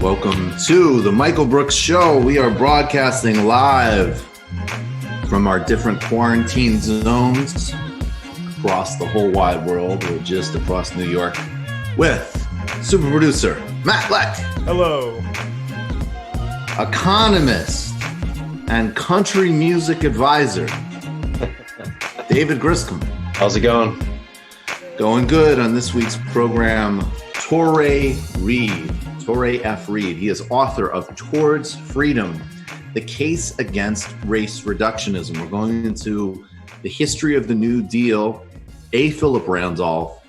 Welcome to the Michael Brooks Show. We are broadcasting live from our different quarantine zones across the whole wide world, or just across New York, with super producer Matt Leck. Hello. Economist and country music advisor David Griscom. How's it going? Going good on this week's program. Touré F. Reed. He is author of Towards Freedom, The Case Against Race Reductionism. We're going into the history of the New Deal, A. Philip Randolph,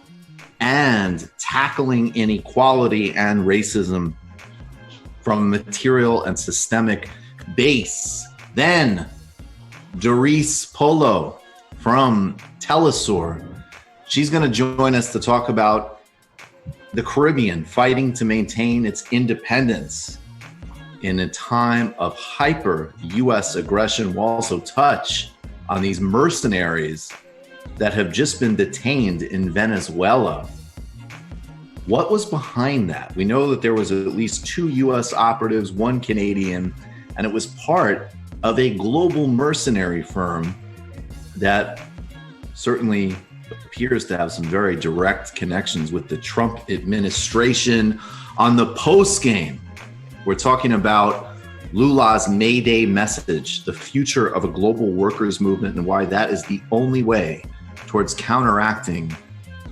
and tackling inequality and racism from a material and systemic base. Then Dareece Polo from Telesur. She's going to join us to talk about the Caribbean fighting to maintain its independence in a time of hyper U.S. aggression. We'll also touch on these mercenaries that have just been detained in Venezuela. What was behind that? We know that there was at least 2 U.S. operatives, 1 Canadian, and it was part of a global mercenary firm that certainly appears to have some very direct connections with the Trump administration. On the post game, we're talking about Lula's May Day message, the future of a global workers' movement, and why that is the only way towards counteracting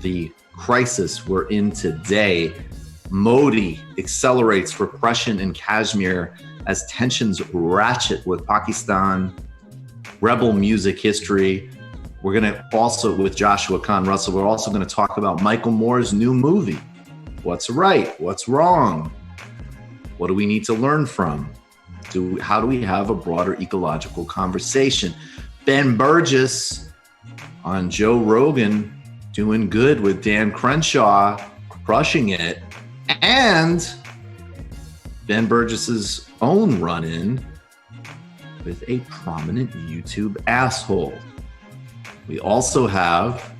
the crisis we're in today. Modi accelerates repression in Kashmir as tensions ratchet with Pakistan. Rebel music history. We're going to also, with Joshua Kahn Russell, we're also going to talk about Michael Moore's new movie. What's right? What's wrong? What do we need to learn from? How do we have a broader ecological conversation? Ben Burgess on Joe Rogan, doing good with Dan Crenshaw, crushing it. And Ben Burgess's own run-in with a prominent YouTube asshole. We also have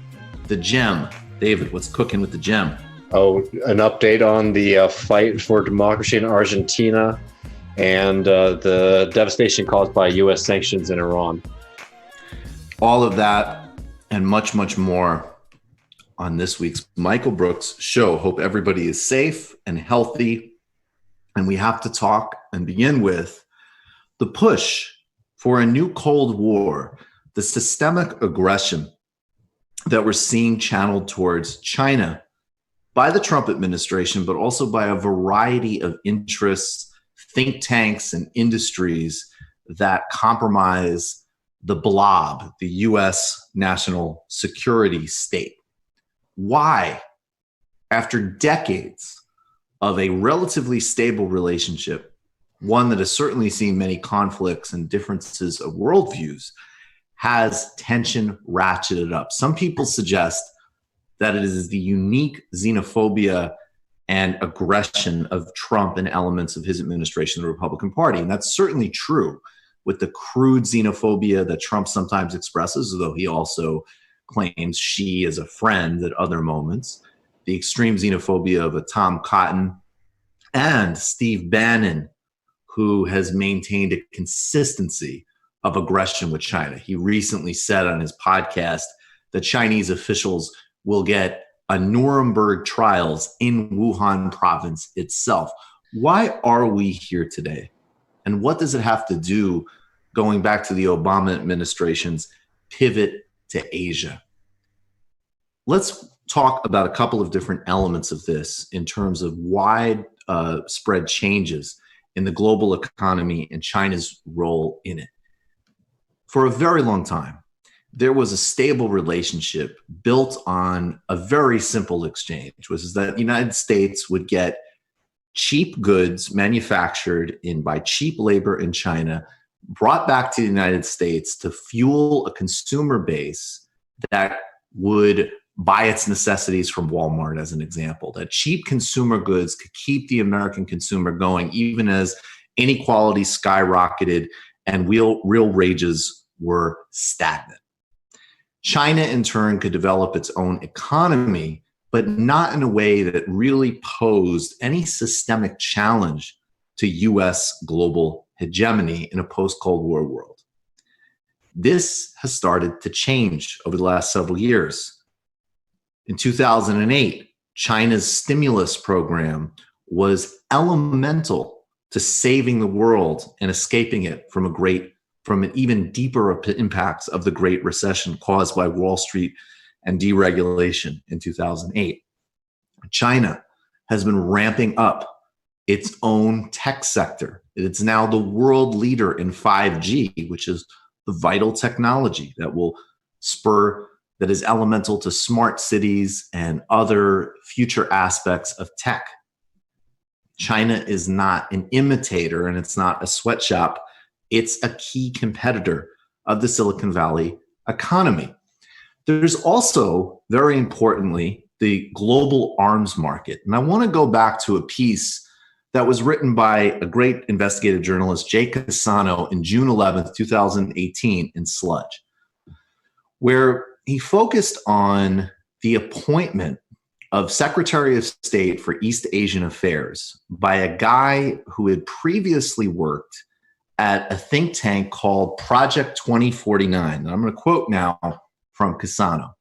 the gem. David, what's cooking with the gem? Oh, an update on the fight for democracy in Argentina and the devastation caused by U.S. sanctions in Iran. All of that and much, much more on this week's Michael Brooks Show. Hope everybody is safe and healthy. And we have to talk and begin with the push for a new Cold War, the systemic aggression that we're seeing channeled towards China by the Trump administration, but also by a variety of interests, think tanks, and industries that compromise the blob, the U.S. national security state. Why, after decades of a relatively stable relationship, one that has certainly seen many conflicts and differences of worldviews, has tension ratcheted up? Some people suggest that it is the unique xenophobia and aggression of Trump and elements of his administration, the Republican Party. And that's certainly true with the crude xenophobia that Trump sometimes expresses, although he also claims she is a friend at other moments, the extreme xenophobia of a Tom Cotton and Steve Bannon, who has maintained a consistency of aggression with China. He recently said on his podcast that Chinese officials will get a Nuremberg trials in Wuhan province itself. Why are we here today? And what does it have to do going back to the Obama administration's pivot to Asia? Let's talk about a couple of different elements of this in terms of widespread changes in the global economy and China's role in it. For a very long time, there was a stable relationship built on a very simple exchange, which is that the United States would get cheap goods manufactured by cheap labor in China, brought back to the United States to fuel a consumer base that would buy its necessities from Walmart, as an example. That cheap consumer goods could keep the American consumer going, even as inequality skyrocketed and real wages were stagnant. China, in turn, could develop its own economy but not in a way that really posed any systemic challenge to US global hegemony in a post-Cold War world. This has started to change over the last several years. In 2008, China's stimulus program was elemental to saving the world and escaping it from an even deeper impacts of the Great Recession caused by Wall Street and deregulation in 2008. China has been ramping up its own tech sector. It's now the world leader in 5G, which is the vital technology that is elemental to smart cities and other future aspects of tech. China is not an imitator and it's not a sweatshop. It's a key competitor of the Silicon Valley economy. There's also, very importantly, the global arms market. And I want to go back to a piece that was written by a great investigative journalist, Jay Cassano, in June 11th, 2018 in Sludge, where he focused on the appointment of Secretary of State for East Asian Affairs by a guy who had previously worked at a think tank called Project 2049. And I'm going to quote now from Cassano.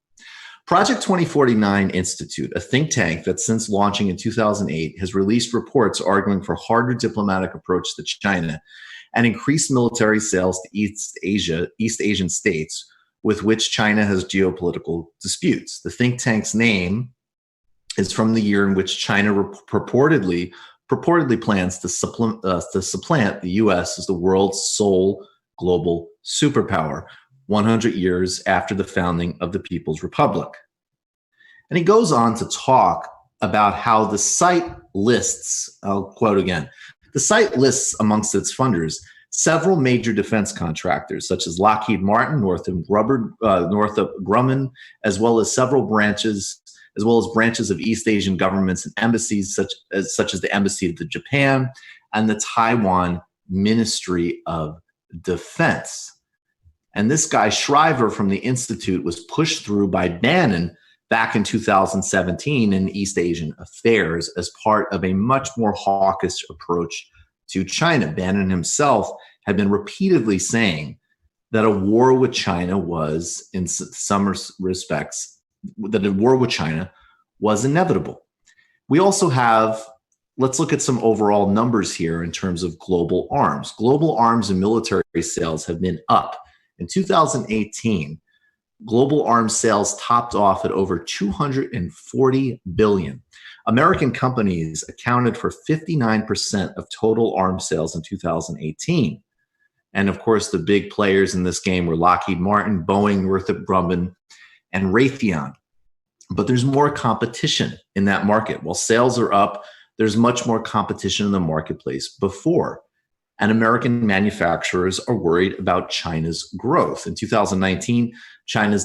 Project 2049 Institute, a think tank that since launching in 2008 has released reports arguing for harder diplomatic approach to China and increased military sales to East Asian states with which China has geopolitical disputes. The think tank's name is from the year in which China purportedly plans to supplant the U.S. as the world's sole global superpower, 100 years after the founding of the People's Republic. And he goes on to talk about how the site lists, I'll quote again, the site lists amongst its funders several major defense contractors, such as Lockheed Martin, Northrop Grumman, as well as branches of East Asian governments and embassies, such as the Embassy of Japan and the Taiwan Ministry of Defense. And this guy, Shriver from the Institute, was pushed through by Bannon back in 2017 in East Asian affairs as part of a much more hawkish approach to China. Bannon himself had been repeatedly saying that a war with China was, in some respects, that a war with China was inevitable. We also have, let's look at some overall numbers here in terms of global arms. Global arms and military sales have been up. In 2018, global arms sales topped off at over $240 billion. American companies accounted for 59% of total arms sales in 2018. And of course, the big players in this game were Lockheed Martin, Boeing, Northrop Grumman, and Raytheon. But there's more competition in that market. While sales are up, there's much more competition in the marketplace before. And American manufacturers are worried about China's growth. In 2019, Chinese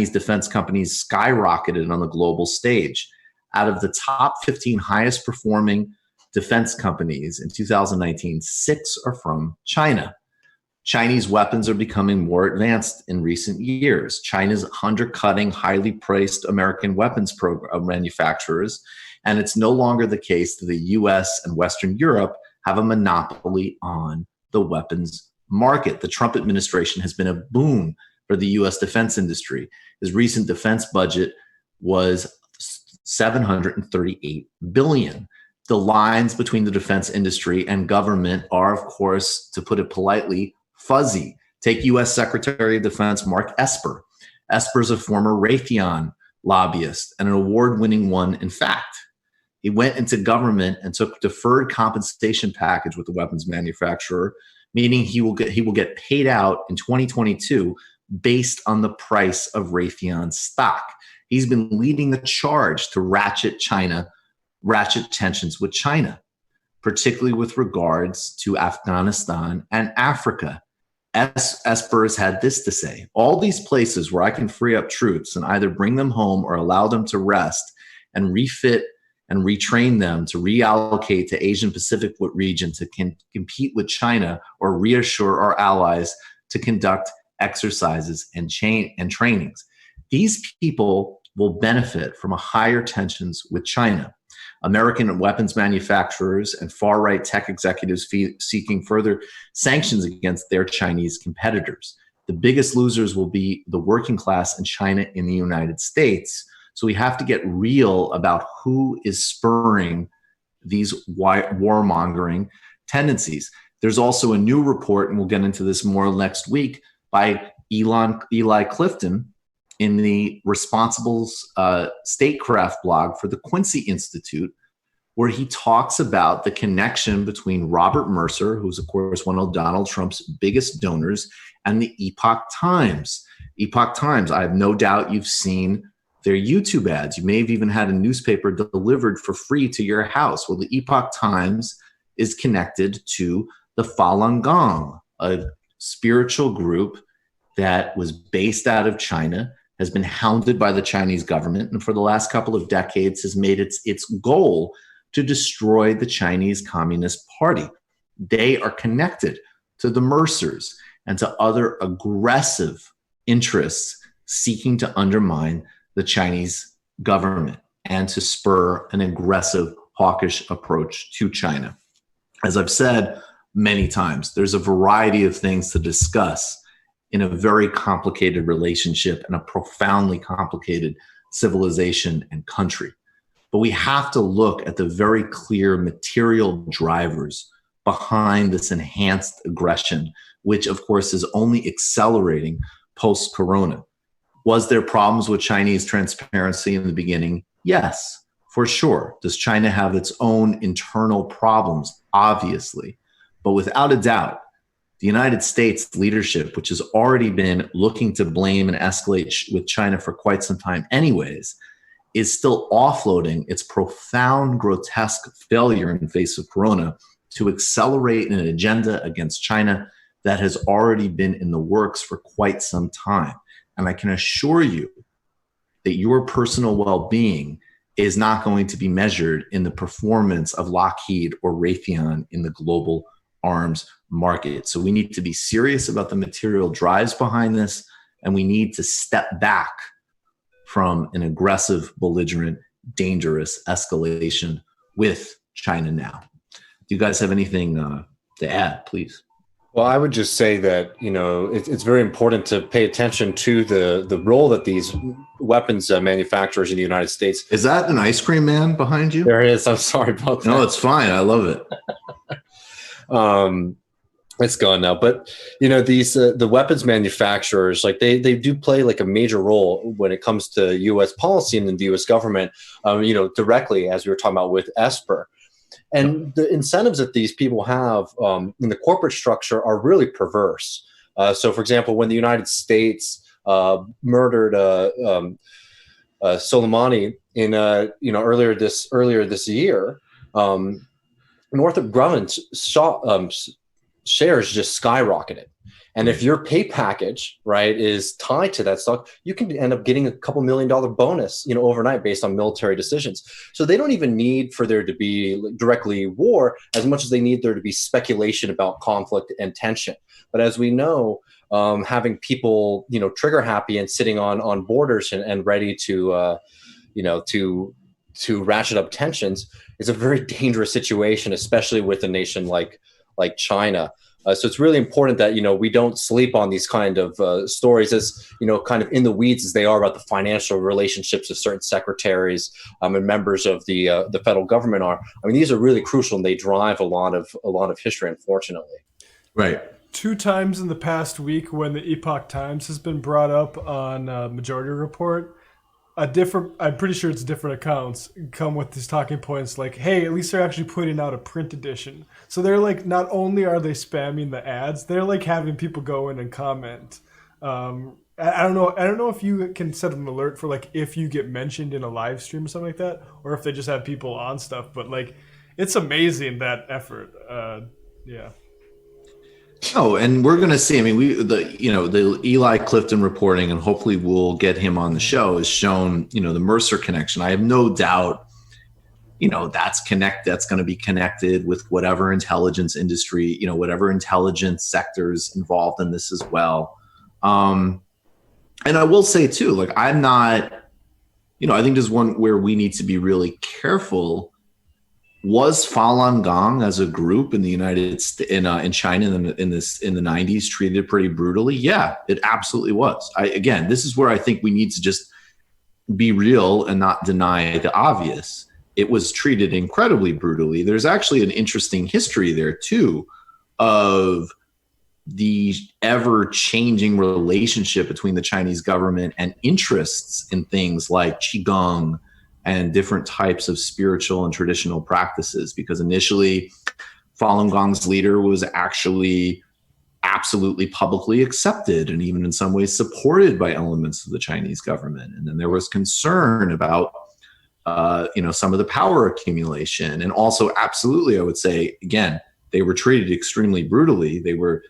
defense companies skyrocketed on the global stage. Out of the top 15 highest performing defense companies in 2019, 6 are from China. Chinese weapons are becoming more advanced in recent years. China's undercutting highly priced American weapons manufacturers, and it's no longer the case that the US and Western Europe have a monopoly on the weapons market. The Trump administration has been a boon for the US defense industry. His recent defense budget was $738 billion. The lines between the defense industry and government are, of course, to put it politely, fuzzy. Take US Secretary of Defense Mark Esper. Esper is a former Raytheon lobbyist and an award-winning one, in fact. He went into government and took deferred compensation package with the weapons manufacturer, meaning he will get paid out in 2022 based on the price of Raytheon stock. He's been leading the charge to ratchet tensions with China, particularly with regards to Afghanistan and Africa. Esper has had this to say: all these places where I can free up troops and either bring them home or allow them to rest and refit and retrain them to reallocate to Asian Pacific region to compete with China, or reassure our allies to conduct exercises and trainings. These people will benefit from a higher tensions with China. American weapons manufacturers and far-right tech executives seeking further sanctions against their Chinese competitors. The biggest losers will be the working class and China in the United States. So we have to get real about who is spurring these warmongering tendencies. There's also a new report, and we'll get into this more next week, by Eli Clifton in the Responsible Statecraft blog for the Quincy Institute, where he talks about the connection between Robert Mercer, who's of course one of Donald Trump's biggest donors, and the Epoch Times. Epoch Times, I have no doubt you've seen their YouTube ads. You may have even had a newspaper delivered for free to your house. Well, the Epoch Times is connected to the Falun Gong, a spiritual group that was based out of China, has been hounded by the Chinese government, and for the last couple of decades has made its goal to destroy the Chinese Communist Party. They are connected to the Mercers and to other aggressive interests seeking to undermine the Chinese government and to spur an aggressive, hawkish approach to China. As I've said many times, there's a variety of things to discuss in a very complicated relationship and a profoundly complicated civilization and country. But we have to look at the very clear material drivers behind this enhanced aggression, which of course is only accelerating post-corona. Was there problems with Chinese transparency in the beginning? Yes, for sure. Does China have its own internal problems? Obviously. But without a doubt, the United States leadership, which has already been looking to blame and escalate with China for quite some time anyways, is still offloading its profound, grotesque failure in the face of corona to accelerate an agenda against China that has already been in the works for quite some time. And I can assure you that your personal well-being is not going to be measured in the performance of Lockheed or Raytheon in the global arms market. So we need to be serious about the material drives behind this, and we need to step back from an aggressive, belligerent, dangerous escalation with China now. Do you guys have anything to add, please? Well, I would just say that, it's very important to pay attention to the role that these weapons manufacturers in the United States. Is that an ice cream man behind you? There it is. I'm sorry about that. No, it's fine. I love it. It's gone now, but these the weapons manufacturers, like they do play like a major role when it comes to U.S. policy and in the U.S. government. Directly, as we were talking about with Esper, and the incentives that these people have in the corporate structure are really perverse. So, for example, when the United States murdered Soleimani in earlier this year, Northrop Grumman's shares just skyrocketed. And if your pay package, right, is tied to that stock, you can end up getting a couple $1 million bonus, overnight based on military decisions. So they don't even need for there to be directly war as much as they need there to be speculation about conflict and tension. But as we know, having people, trigger happy and sitting on borders and ready to ratchet up tensions is a very dangerous situation, especially with a nation like China. So it's really important that, we don't sleep on these kind of stories as, kind of in the weeds as they are about the financial relationships of certain secretaries and members of the federal government are. I mean, these are really crucial and they drive a lot of history, unfortunately. Right. 2 times in the past week when the Epoch Times has been brought up on Majority Report, I'm pretty sure it's different accounts come with these talking points like, hey, at least they're actually putting out a print edition. So they're like, not only are they spamming the ads, they're like having people go in and comment. I don't know if you can set an alert for like if you get mentioned in a live stream or something like that, or if they just have people on stuff. But like, it's amazing that effort. Yeah. Oh, and we're going to see. I mean, the Eli Clifton reporting, and hopefully we'll get him on the show, has shown, the Mercer connection. I have no doubt, that's going to be connected with whatever intelligence industry, whatever intelligence sectors involved in this as well. And I will say too, like, I'm not I think there's one where we need to be really careful. Was Falun Gong as a group in the United States, in China in the 90s treated pretty brutally? Yeah, it absolutely was. Again, this is where I think we need to just be real and not deny the obvious. It was treated incredibly brutally. There's actually an interesting history there too of the ever-changing relationship between the Chinese government and interests in things like qigong and different types of spiritual and traditional practices. Because initially, Falun Gong's leader was actually absolutely publicly accepted and even in some ways supported by elements of the Chinese government. And then there was concern about some of the power accumulation. And also, absolutely, I would say, again, they were treated extremely brutally. They were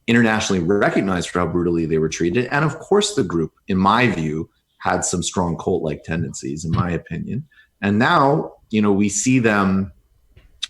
internationally recognized for how brutally they were treated. And of course, the group, in my view, had some strong cult-like tendencies, in my opinion. And now, we see them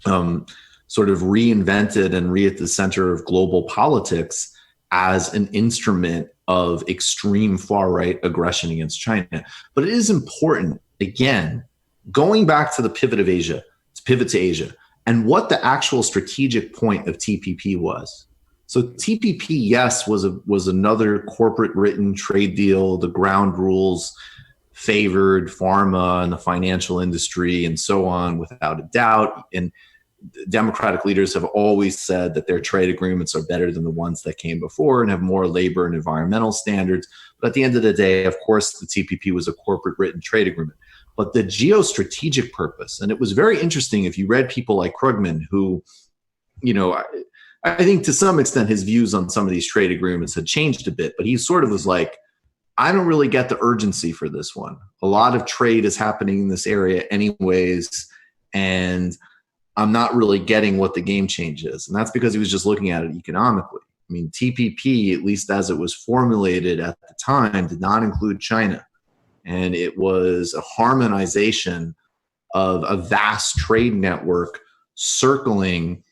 sort of reinvented and at the center of global politics as an instrument of extreme far-right aggression against China. But it is important, again, going back to the pivot to Asia, and what the actual strategic point of TPP was. So TPP, yes, was another corporate written trade deal. The ground rules favored pharma and the financial industry and so on, without a doubt. And Democratic leaders have always said that their trade agreements are better than the ones that came before and have more labor and environmental standards. But at the end of the day, of course, the TPP was a corporate written trade agreement. But the geostrategic purpose, and it was very interesting if you read people like Krugman, who, I think to some extent his views on some of these trade agreements had changed a bit, but he sort of was like, I don't really get the urgency for this one. A lot of trade is happening in this area anyways, and I'm not really getting what the game change is. And that's because he was just looking at it economically. I mean, TPP, at least as it was formulated at the time, did not include China. And it was a harmonization of a vast trade network circling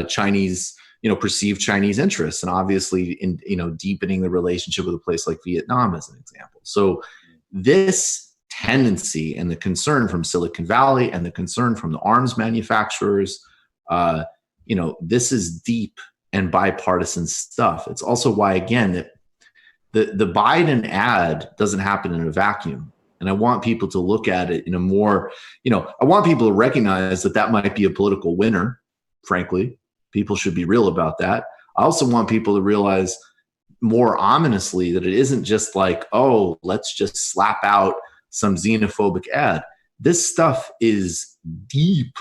Chinese, perceived Chinese interests, and obviously in, deepening the relationship with a place like Vietnam as an example. So this tendency and the concern from Silicon Valley and the concern from the arms manufacturers, this is deep and bipartisan stuff. It's also why, again, that the Biden ad doesn't happen in a vacuum. And I want people to look at it in a more, I want people to recognize that might be a political winner, frankly. People should be real about that. I also want people to realize more ominously that it isn't just like, oh, let's just slap out some xenophobic ad. This stuff is deep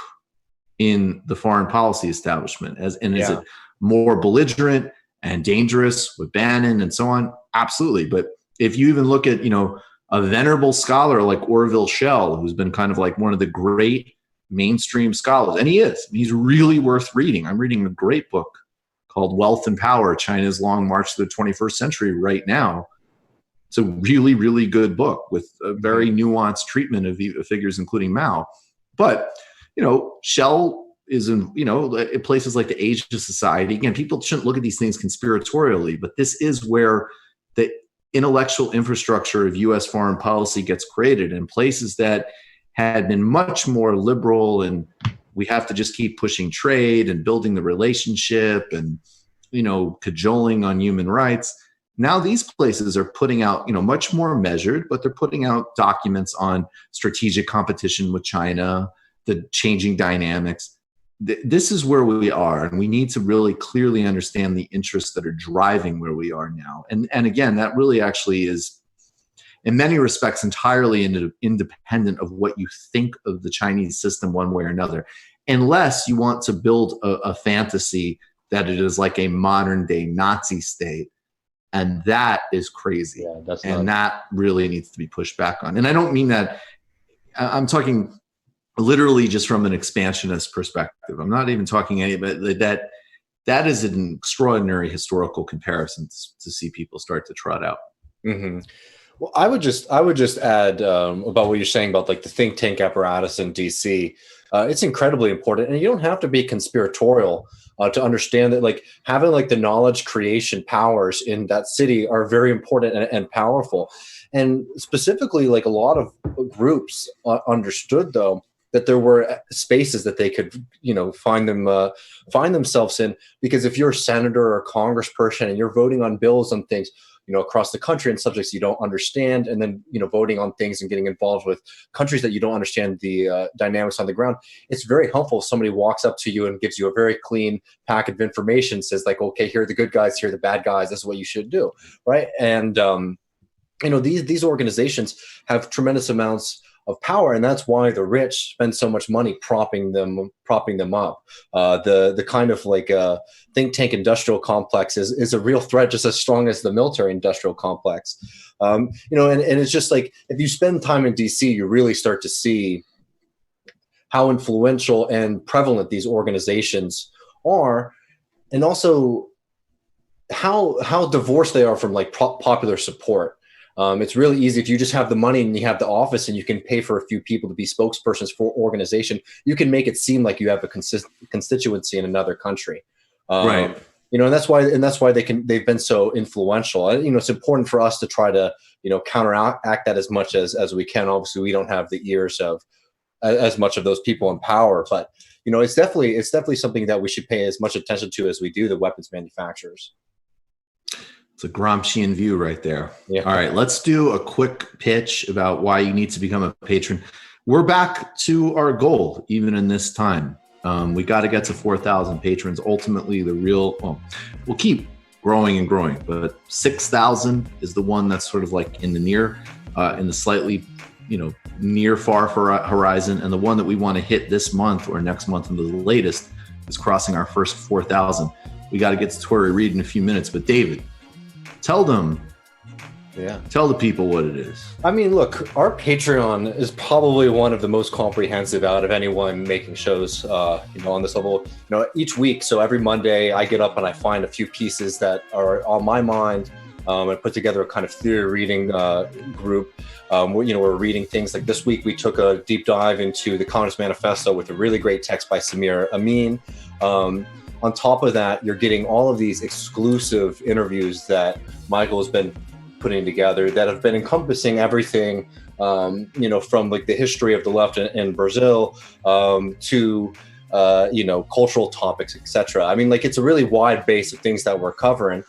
in the foreign policy establishment. Is it more belligerent and dangerous with Bannon and so on? Absolutely. But if you even look at, a venerable scholar like Orville Schell, who's been kind of like one of the great mainstream scholars, and he's really worth reading. I'm reading a great book called Wealth and Power, China's Long March to the 21st Century right now. It's a really, really good book with a very nuanced treatment of figures, including Mao. But, Schell is in, in places like the Asia Society. Again, people shouldn't look at these things conspiratorially, but this is where the intellectual infrastructure of U.S. foreign policy gets created in places that had been much more liberal, and we have to just keep pushing trade and building the relationship and, cajoling on human rights. Now these places are putting out, much more measured, but they're putting out documents on strategic competition with China, the changing dynamics. This is where we are, and we need to really clearly understand the interests that are driving where we are now. And again, that really actually is, in many respects, entirely independent of what you think of the Chinese system one way or another, unless you want to build a fantasy that it is like a modern-day Nazi state. And that is crazy. Yeah, that really needs to be pushed back on. And I don't mean that, I'm talking literally just from an expansionist perspective. I'm not even talking anybody that is an extraordinary historical comparison to see people start to trot out. Mm-hmm. Well, I would just add about what you're saying about like the think tank apparatus in DC. It's incredibly important, and you don't have to be conspiratorial to understand that like having like the knowledge creation powers in that city are very important and powerful. And specifically, like a lot of groups understood, though, that there were spaces that they could, find themselves in. Because if you're a senator or a congressperson and you're voting on bills on things, across the country and subjects you don't understand, and then, voting on things and getting involved with countries that you don't understand the dynamics on the ground, it's very helpful if somebody walks up to you and gives you a very clean packet of information, says like, okay, here are the good guys, here are the bad guys, this is what you should do, right? And, these organizations have tremendous amounts of power, and that's why the rich spend so much money propping them up. The kind of like think tank industrial complex is a real threat, just as strong as the military industrial complex. And it's just like, if you spend time in DC, you really start to see how influential and prevalent these organizations are, and also how divorced they are from like popular support. It's really easy if you just have the money and you have the office and you can pay for a few people to be spokespersons for organization. You can make it seem like you have a constituency in another country, right? And that's why they've been so influential. It's important for us to try to counteract that as much as we can. Obviously, we don't have the ears of as much of those people in power, but it's definitely something that we should pay as much attention to as we do the weapons manufacturers. It's a Gramscian view right there. Yeah. All right, let's do a quick pitch about why you need to become a patron. We're back to our goal, even in this time. We got to get to 4,000 patrons. Ultimately, we'll keep growing and growing, but 6,000 is the one that's sort of like in the slightly, near far horizon. And the one that we want to hit this month or next month, and the latest, is crossing our first 4,000. We got to get to Touré Reed in a few minutes, but David, tell the people what it is. I mean, look, our Patreon is probably one of the most comprehensive out of anyone making shows, on this level. Each week, so every Monday, I get up and I find a few pieces that are on my mind. I put together a kind of theory reading group. We're reading things like this week. We took a deep dive into the Communist Manifesto with a really great text by Samir Amin. On top of that, you're getting all of these exclusive interviews that Michael has been putting together that have been encompassing everything, from like the history of the left in Brazil to, cultural topics, etc. I mean, like, it's a really wide base of things that we're covering.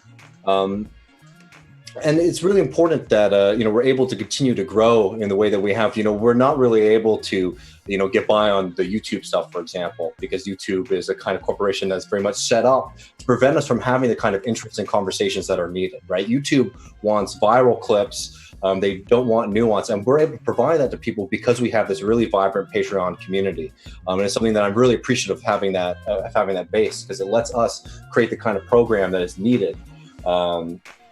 And it's really important that, we're able to continue to grow in the way that we have. We're not really able to, get by on the YouTube stuff, for example, because YouTube is a kind of corporation that's very much set up to prevent us from having the kind of interesting conversations that are needed, right? YouTube wants viral clips. They don't want nuance. And we're able to provide that to people because we have this really vibrant Patreon community. And it's something that I'm really appreciative of having that base, because it lets us create the kind of program that is needed.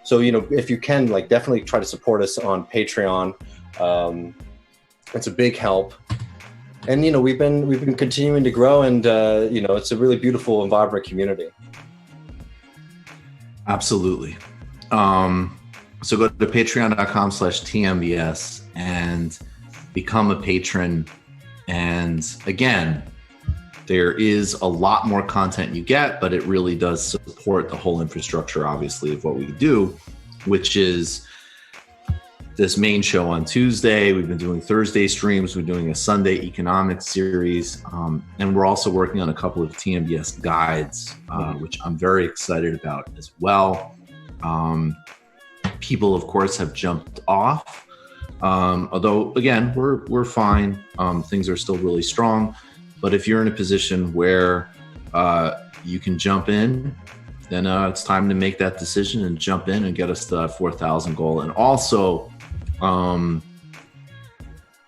So, if you can, like, definitely try to support us on Patreon. It's a big help. And, we've been continuing to grow, and, it's a really beautiful and vibrant community. Absolutely. So go to patreon.com/TMBS and become a patron. And again, there is a lot more content you get, but it really does support the whole infrastructure, obviously, of what we do, which is this main show on Tuesday. We've been doing Thursday streams. We're doing a Sunday economics series. And we're also working on a couple of TMBS guides, which I'm very excited about as well. People, of course, have jumped off. Although, again, we're fine. Things are still really strong. But if you're in a position where you can jump in, then it's time to make that decision and jump in and get us to that 4,000 goal. And also,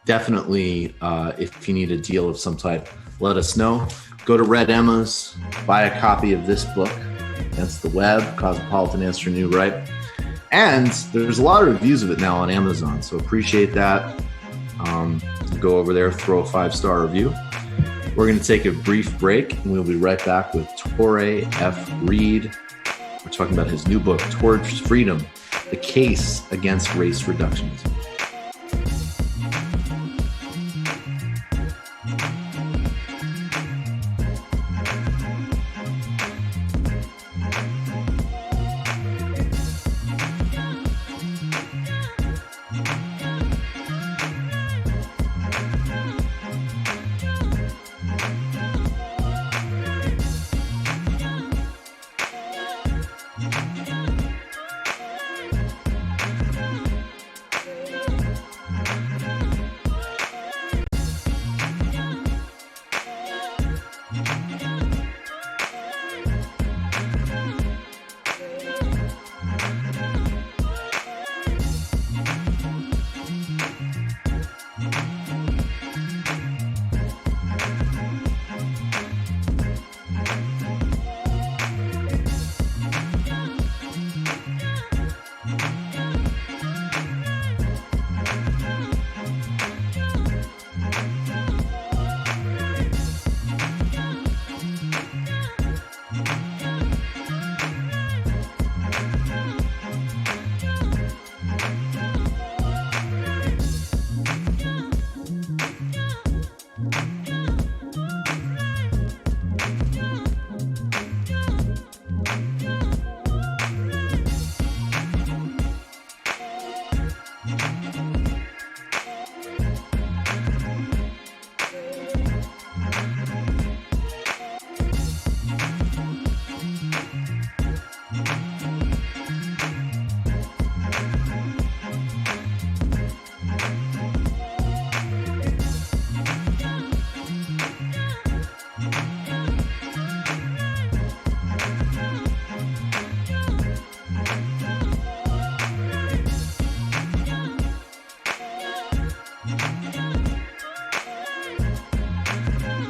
definitely, if you need a deal of some type, let us know. Go to Red Emma's, buy a copy of this book, Against the Web, Cosmopolitan Answer New Right. And there's a lot of reviews of it now on Amazon, so appreciate that. Go over there, throw a 5-star review. We're going to take a brief break, and we'll be right back with Touré F. Reed. We're talking about his new book, Towards Freedom, The Case Against Race Reductionism.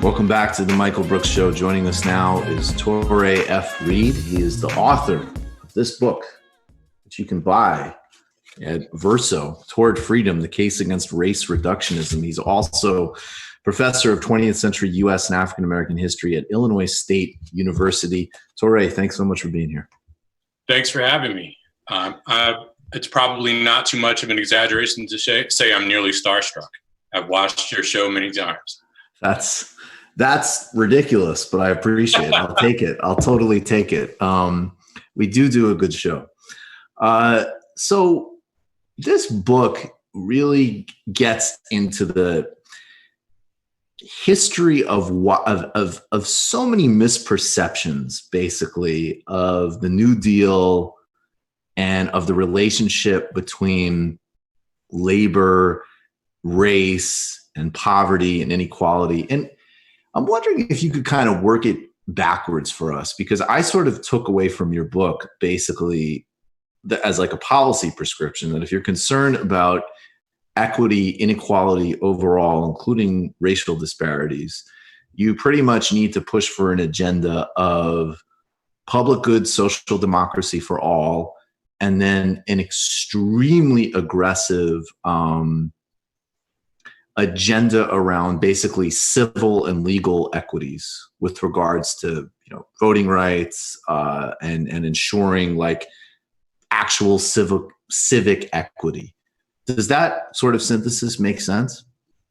Welcome back to the Michael Brooks Show. Joining us now is Touré F. Reed. He is the author of this book, which you can buy at Verso, Toward Freedom, The Case Against Race Reductionism. He's also professor of 20th century U.S. and African American history at Illinois State University. Touré, thanks so much for being here. Thanks for having me. It's probably not too much of an exaggeration to say I'm nearly starstruck. I've watched your show many times. That's ridiculous, but I appreciate it. I'll take it. I'll totally take it. We do a good show. So this book really gets into the history of so many misperceptions, basically, of the New Deal and of the relationship between labor, race, and poverty and inequality. And I'm wondering if you could kind of work it backwards for us, because I sort of took away from your book basically as like a policy prescription that if you're concerned about equity, inequality overall, including racial disparities, you pretty much need to push for an agenda of public good, social democracy for all, and then an extremely aggressive agenda around basically civil and legal equities with regards to voting rights and ensuring like actual civic equity. Does that sort of synthesis make sense?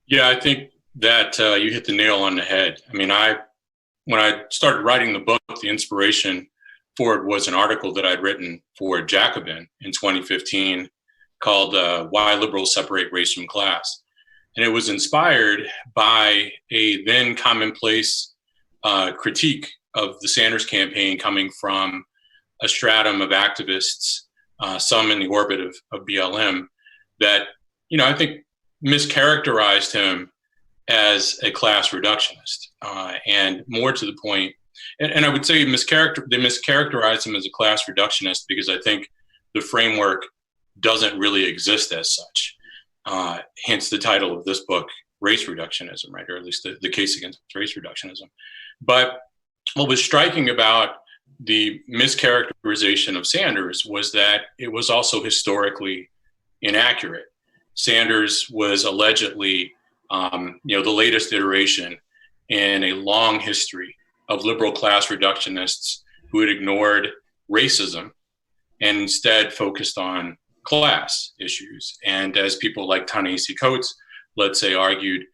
Yeah, I think that you hit the nail on the head. I mean, when I started writing the book, the inspiration for it was an article that I'd written for Jacobin in 2015 called Why Liberals Separate Race from Class. And it was inspired by a then commonplace critique of the Sanders campaign coming from a stratum of activists, some in the orbit of BLM, that, I think mischaracterized him as a class reductionist. And more to the point, and I would say they mischaracterized him as a class reductionist because I think the framework doesn't really exist as such. Hence the title of this book, Race Reductionism, right? Or at least the case against race reductionism. But what was striking about the mischaracterization of Sanders was that it was also historically inaccurate. Sanders was allegedly, the latest iteration in a long history of liberal class reductionists who had ignored racism and instead focused on class issues. And as people like Ta-Nehisi Coates, let's say, argued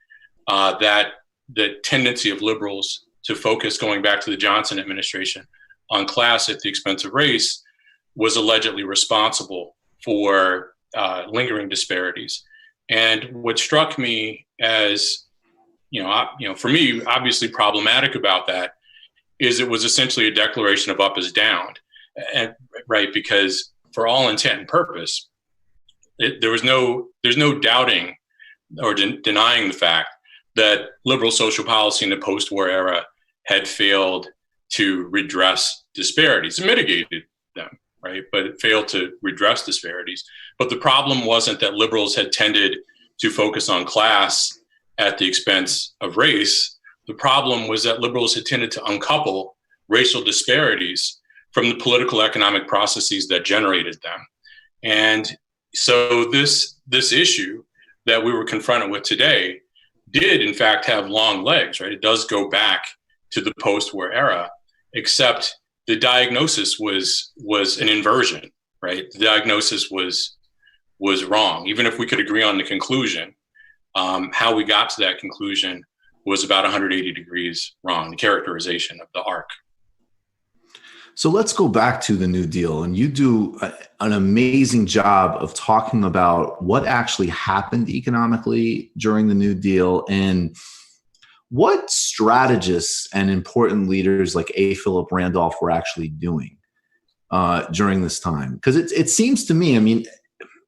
that the tendency of liberals to focus, going back to the Johnson administration, on class at the expense of race was allegedly responsible for lingering disparities. And what struck me as, for me, obviously problematic about that is it was essentially a declaration of up is down, right? Because for all intent and purpose, there's no doubting or denying the fact that liberal social policy in the post-war era had failed to redress disparities and mitigated them, right? But it failed to redress disparities. But the problem wasn't that liberals had tended to focus on class at the expense of race. The problem was that liberals had tended to uncouple racial disparities from the political economic processes that generated them. And so this issue that we were confronted with today did in fact have long legs, right? It does go back to the post-war era, except the diagnosis was an inversion, right? The diagnosis was wrong. Even if we could agree on the conclusion, how we got to that conclusion was about 180 degrees wrong, the characterization of the arc. So let's go back to the New Deal. And you do an amazing job of talking about what actually happened economically during the New Deal and what strategists and important leaders like A. Philip Randolph were actually doing during this time. Because it seems to me, I mean,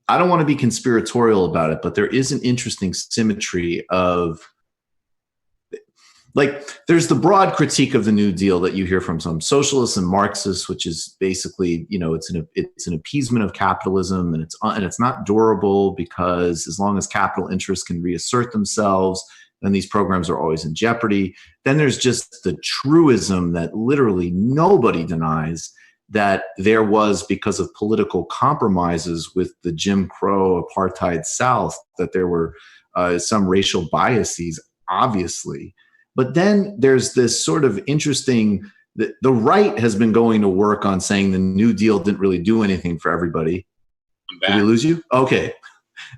I don't want to be conspiratorial about it, but there is an interesting symmetry of, like, there's the broad critique of the New Deal that you hear from some socialists and Marxists, which is basically, it's an appeasement of capitalism, and it's not durable because as long as capital interests can reassert themselves, and these programs are always in jeopardy. Then there's just the truism that literally nobody denies, that there was, because of political compromises with the Jim Crow apartheid South, that there were some racial biases, obviously. But then there's this sort of interesting, the right has been going to work on saying the New Deal didn't really do anything for everybody. Did we lose you? Okay.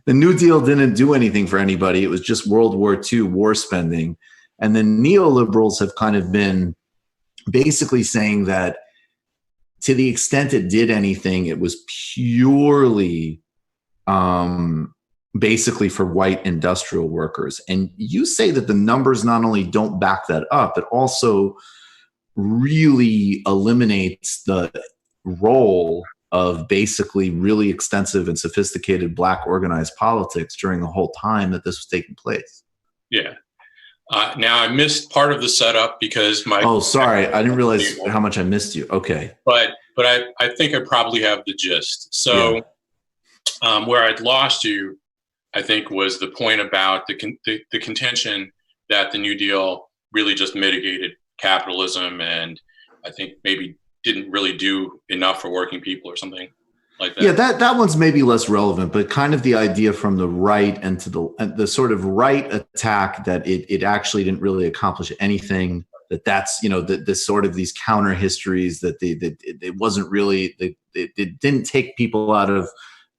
The New Deal didn't do anything for anybody. It was just World War II war spending. And then neoliberals have kind of been basically saying that to the extent it did anything, it was purely basically for white industrial workers. And you say that the numbers not only don't back that up, it also really eliminates the role of basically really extensive and sophisticated Black organized politics during the whole time that this was taking place. Yeah. Now I missed part of the setup because my— Oh, sorry. I didn't realize how much I missed you. Okay. But I think I probably have the gist. So where I'd lost you, I think, was the point about the contention that the New Deal really just mitigated capitalism, and I think maybe didn't really do enough for working people or something like that. Yeah, that one's maybe less relevant, but kind of the idea from the right and to the sort of right attack that it actually didn't really accomplish anything. That's the sort of these counter histories that it wasn't really, it didn't take people out of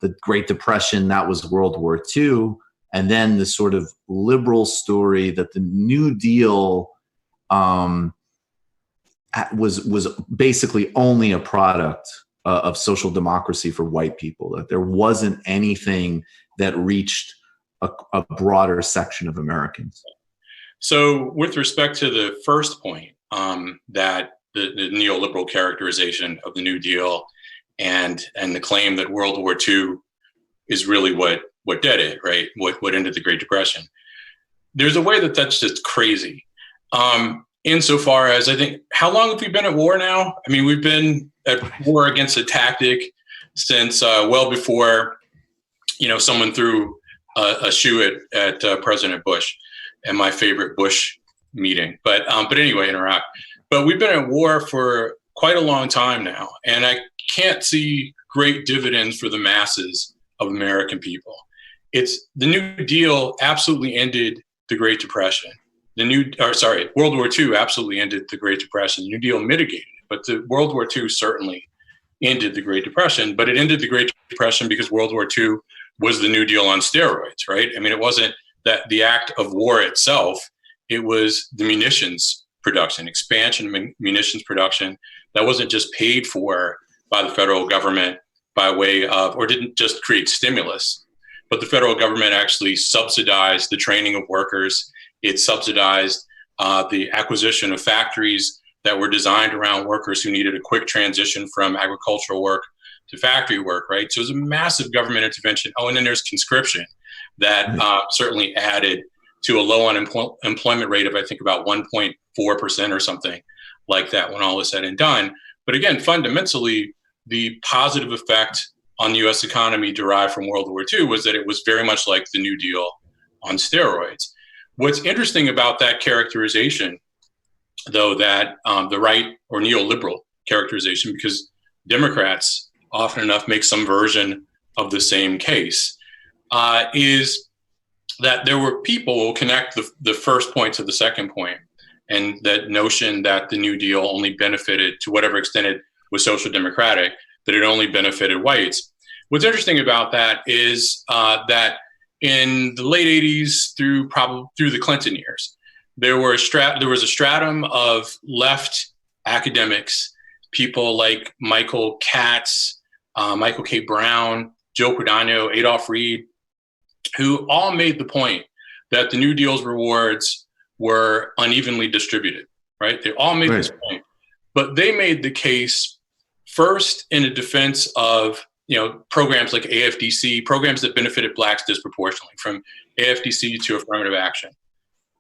the Great Depression. That was World War II. And then the sort of liberal story that the New Deal was basically only a product of social democracy for white people, that there wasn't anything that reached a broader section of Americans. So with respect to the first point, that the neoliberal characterization of the New Deal and the claim that World War II is really what did it, right? What ended the Great Depression. There's a way that's just crazy. Insofar as, I think, how long have we been at war now? I mean, we've been at war against a tactic since well before, someone threw a shoe at President Bush and my favorite Bush meeting. But anyway, in Iraq. But we've been at war for quite a long time now, and I can't see great dividends for the masses of American people. The New Deal absolutely ended the Great Depression. World War II absolutely ended the Great Depression. The New Deal mitigated it, but the World War II certainly ended the Great Depression. But it ended the Great Depression because World War II was the New Deal on steroids, right? I mean, it wasn't that the act of war itself, it was the munitions production, expansion of munitions production that wasn't just paid for by the federal government by way of, or didn't just create stimulus, but the federal government actually subsidized the training of workers. It subsidized the acquisition of factories that were designed around workers who needed a quick transition from agricultural work to factory work, right? So it was a massive government intervention. Oh, and then there's conscription that certainly added to a low unemployment rate of, I think, about 1.4% or something like that when all is said and done. But again, fundamentally, the positive effect on the U.S. economy derived from World War II was that it was very much like the New Deal on steroids. What's interesting about that characterization, though, that the right or neoliberal characterization, because Democrats often enough make some version of the same case, is that there were people who connect the first point to the second point, and that notion that the New Deal only benefited, to whatever extent it was social democratic, that it only benefited whites. What's interesting about that is that in the late 80s through the Clinton years, there was a stratum of left academics, people like Michael Katz, Michael K. Brown, Joe Cordano, Adolph Reed, who all made the point that the New Deal's rewards were unevenly distributed, right? They all made this point, but they made the case first in a defense of programs like AFDC, programs that benefited Blacks disproportionately, from AFDC to affirmative action.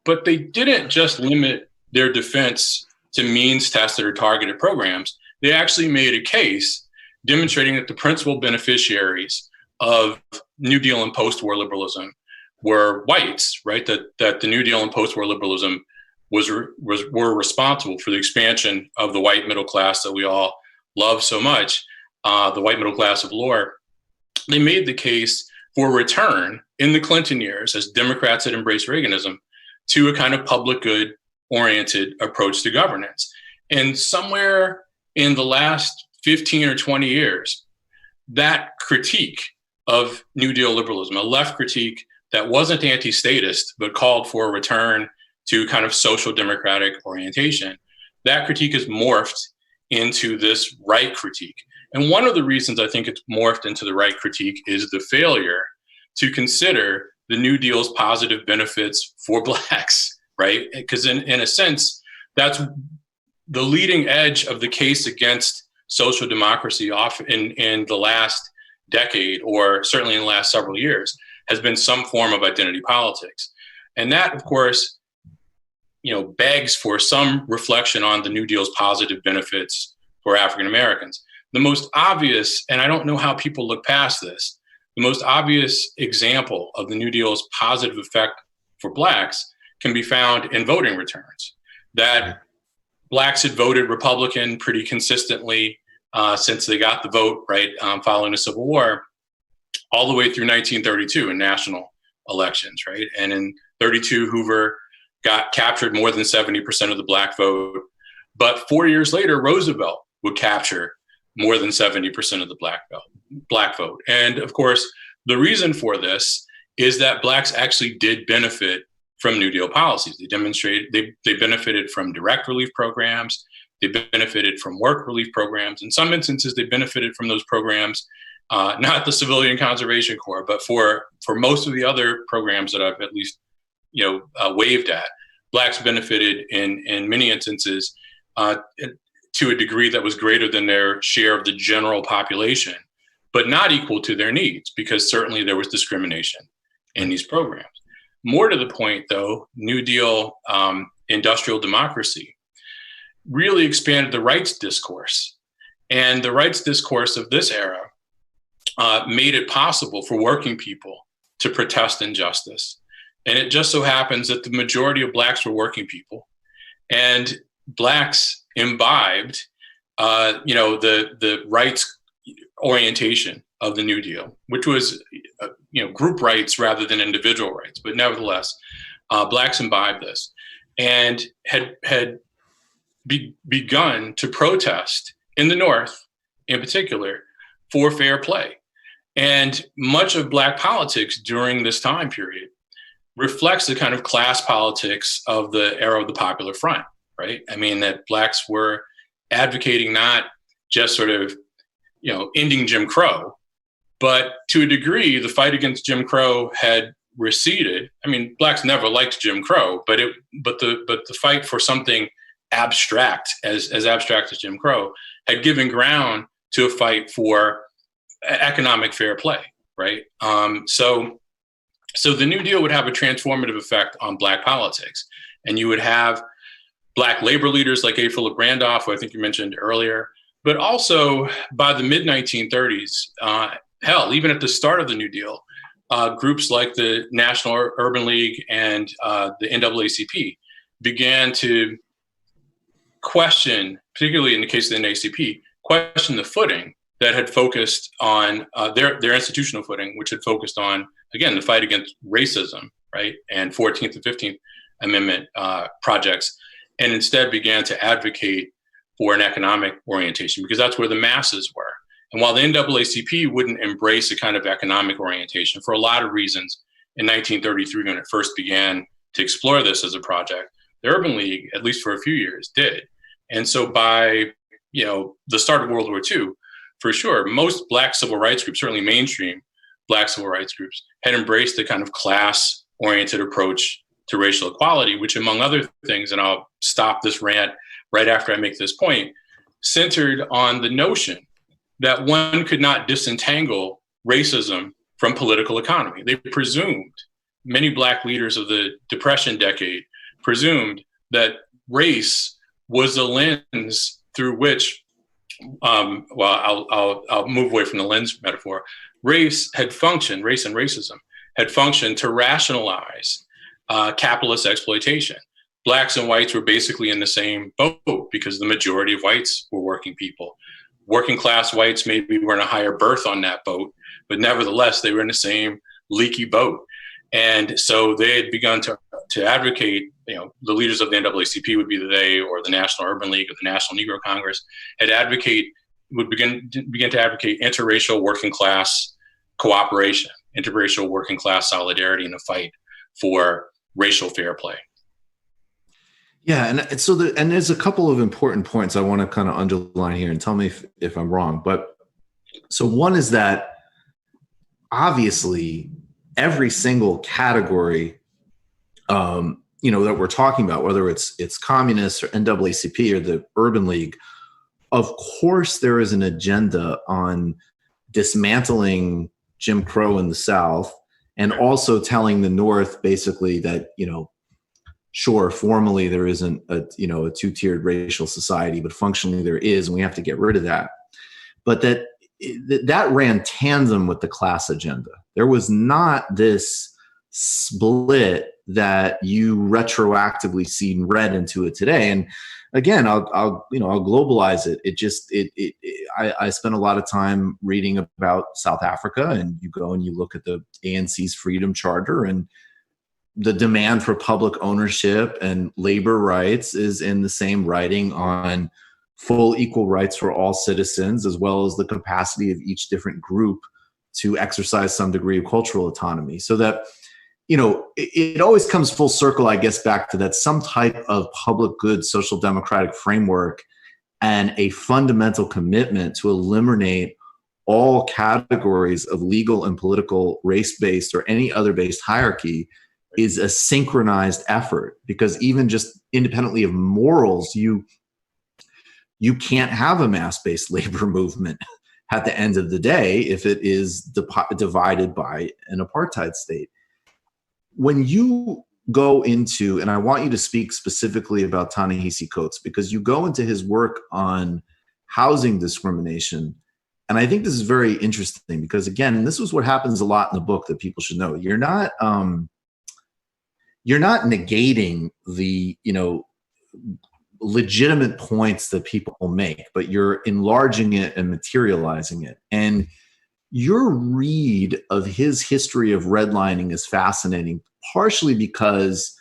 But they didn't just limit their defense to means-tested or targeted programs. They actually made a case demonstrating that the principal beneficiaries of New Deal and post-war liberalism were whites, right? That the New Deal and post-war liberalism were responsible for the expansion of the white middle class that we all love so much, the white middle class of lore. They made the case for return in the Clinton years, as Democrats had embraced Reaganism, to a kind of public good oriented approach to governance. And somewhere in the last 15 or 20 years, that critique of New Deal liberalism, a left critique that wasn't anti-statist, but called for a return to kind of social democratic orientation, that critique has morphed into this right critique. And one of the reasons I think it's morphed into the right critique is the failure to consider the New Deal's positive benefits for Blacks, right? Because in a sense, that's the leading edge of the case against social democracy in the last decade, or certainly in the last several years, has been some form of identity politics. And that, of course, begs for some reflection on the New Deal's positive benefits for African Americans. The most obvious, and I don't know how people look past this, the most obvious example of the New Deal's positive effect for Blacks can be found in voting returns. That Blacks had voted Republican pretty consistently since they got the vote, right, following the Civil War, all the way through 1932 in national elections, right? And in 32, Hoover got captured more than 70% of the Black vote. But 4 years later, Roosevelt would capture more than 70% of the Black vote. And of course, the reason for this is that Blacks actually did benefit from New Deal policies. They benefited from direct relief programs. They benefited from work relief programs. In some instances, they benefited from those programs, not the Civilian Conservation Corps, but for most of the other programs that I've at least waved at. Blacks benefited in many instances to a degree that was greater than their share of the general population, but not equal to their needs, because certainly there was discrimination in these programs. More to the point, though, New Deal industrial democracy really expanded the rights discourse. And the rights discourse of this era made it possible for working people to protest injustice. And it just so happens that the majority of Blacks were working people, and Blacks imbibed, the rights orientation of the New Deal, which was, group rights rather than individual rights. But nevertheless, Blacks imbibed this and had begun to protest in the North, in particular, for fair play. And much of Black politics during this time period reflects the kind of class politics of the era of the Popular Front, right? I mean, that Blacks were advocating not just sort of, ending Jim Crow, but to a degree, the fight against Jim Crow had receded. I mean, Blacks never liked Jim Crow, but the fight for something abstract, as abstract as Jim Crow, had given ground to a fight for economic fair play, right? So the New Deal would have a transformative effect on Black politics. And you would have Black labor leaders like A. Philip Randolph, who I think you mentioned earlier, but also by the mid-1930s, even at the start of the New Deal, groups like the National Urban League and the NAACP began to question, particularly in the case of the NAACP, question the footing that had focused on their institutional footing, which had focused on, again, the fight against racism, right, and 14th and 15th Amendment projects, and instead began to advocate for an economic orientation, because that's where the masses were. And while the NAACP wouldn't embrace a kind of economic orientation for a lot of reasons in 1933, when it first began to explore this as a project, the Urban League, at least for a few years, did. And so by the start of World War II, for sure, most Black civil rights groups, certainly mainstream Black civil rights groups, had embraced the kind of class-oriented approach to racial equality, which, among other things, and I'll stop this rant right after I make this point, centered on the notion that one could not disentangle racism from political economy. They presumed, many Black leaders of the Depression decade presumed, that race was the lens through which, I'll move away from the lens metaphor. Race and racism had functioned to rationalize capitalist exploitation. Blacks and whites were basically in the same boat because the majority of whites were working people. Working class whites maybe were in a higher berth on that boat, but nevertheless, they were in the same leaky boat. And so they had begun to advocate, the leaders of the NAACP would be they, or the National Urban League or the National Negro Congress, would begin to advocate interracial working class cooperation, interracial working class solidarity in the fight for racial fair play. Yeah, and so there's a couple of important points I want to kind of underline here, and tell me if I'm wrong. But so one is that obviously every single category, that we're talking about, whether it's communists or NAACP or the Urban League, of course there is an agenda on dismantling Jim Crow in the South, and also telling the North basically that, sure, formally there isn't a two-tiered racial society, but functionally there is, and we have to get rid of that. But that ran tandem with the class agenda. There was not this split that you retroactively see read into it today. And again, I'll globalize it. I spent a lot of time reading about South Africa, and you go and you look at the ANC's Freedom Charter, and the demand for public ownership and labor rights is in the same writing on full equal rights for all citizens, as well as the capacity of each different group to exercise some degree of cultural autonomy. So that, it always comes full circle, I guess, back to that some type of public good social democratic framework and a fundamental commitment to eliminate all categories of legal and political race-based or any other based hierarchy is a synchronized effort. Because even just independently of morals, you can't have a mass-based labor movement at the end of the day if it is divided by an apartheid state. When you go into, and I want you to speak specifically about Ta-Nehisi Coates, because you go into his work on housing discrimination, and I think this is very interesting because, again, and this is what happens a lot in the book that people should know. You're not negating the, legitimate points that people make, but you're enlarging it and materializing it. And your read of his history of redlining is fascinating, partially because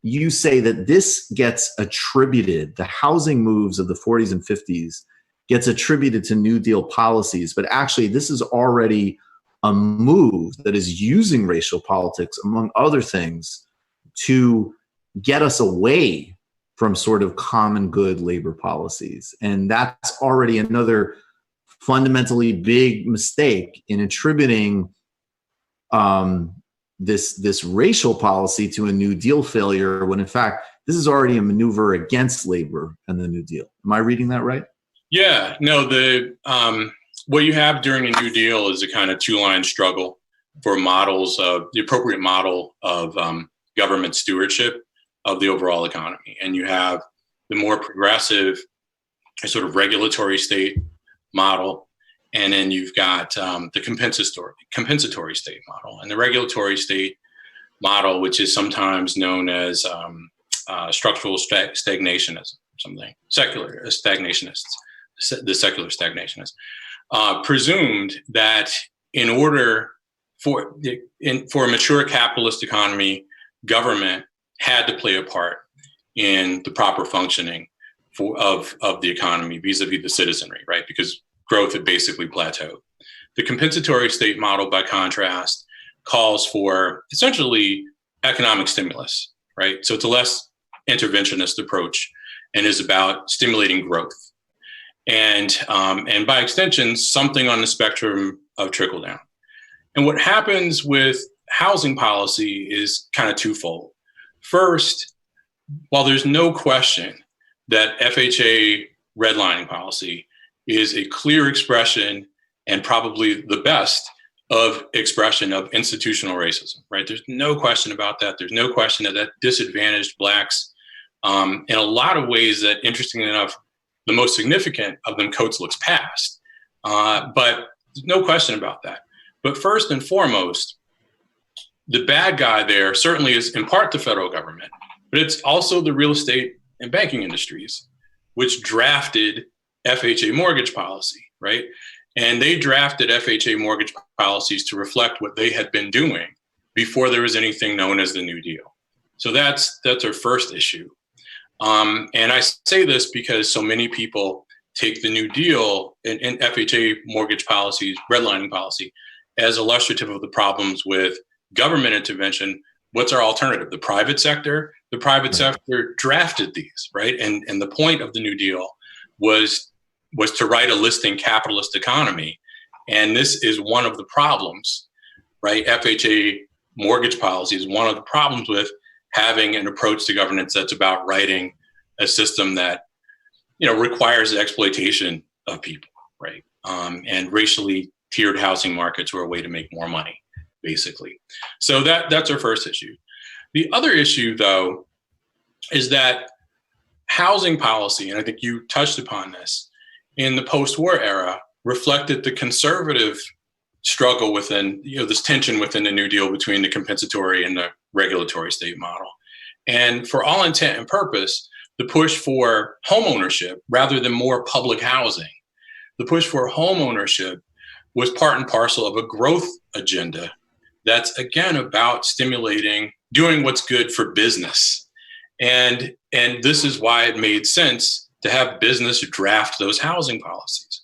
you say that this gets attributed, the housing moves of the 40s and 50s gets attributed to New Deal policies, but actually this is already a move that is using racial politics, among other things, to get us away from sort of common good labor policies. And that's already another fundamentally big mistake in attributing this racial policy to a New Deal failure, when in fact, this is already a maneuver against labor and the New Deal. Am I reading that right? Yeah, no, what you have during the New Deal is a kind of two-line struggle for models of the appropriate model of government stewardship of the overall economy. And you have the more progressive sort of regulatory state model, and then you've got the compensatory state model. And the regulatory state model, which is sometimes known as structural stagnationism, something, secular stagnationists, the secular stagnationists, presumed that in order for a mature capitalist economy, government had to play a part in the proper functioning of the economy vis-a-vis the citizenry, right? Because growth had basically plateaued. The compensatory state model, by contrast, calls for essentially economic stimulus, right? So it's a less interventionist approach and is about stimulating growth. And by extension, something on the spectrum of trickle down. And what happens with housing policy is kind of twofold. First, while there's no question that FHA redlining policy is a clear expression and probably the best of expression of institutional racism, right? There's no question about that. There's no question that disadvantaged Blacks in a lot of ways that, interestingly enough, the most significant of them, Coates looks past. But there's no question about that. But first and foremost, the bad guy there certainly is in part the federal government, but it's also the real estate and banking industries, which drafted FHA mortgage policy, right? And they drafted FHA mortgage policies to reflect what they had been doing before there was anything known as the New Deal. So that's our first issue. And I say this because so many people take the New Deal and FHA mortgage policies, redlining policy, as illustrative of the problems with government intervention. What's our alternative? The private sector? The private sector drafted these, right? And the point of the New Deal was to write a listing capitalist economy. And this is one of the problems, right? FHA mortgage policy is one of the problems with having an approach to governance that's about writing a system that, requires the exploitation of people, right? And racially tiered housing markets were a way to make more money, basically. So that's our first issue. The other issue, though, is that housing policy, and I think you touched upon this, in the post-war era reflected the conservative struggle within, this tension within the New Deal between the compensatory and the regulatory state model. And for all intent and purpose, the push for homeownership rather than more public housing, the push for homeownership was part and parcel of a growth agenda that's, again, about stimulating, doing what's good for business. And this is why it made sense to have business draft those housing policies.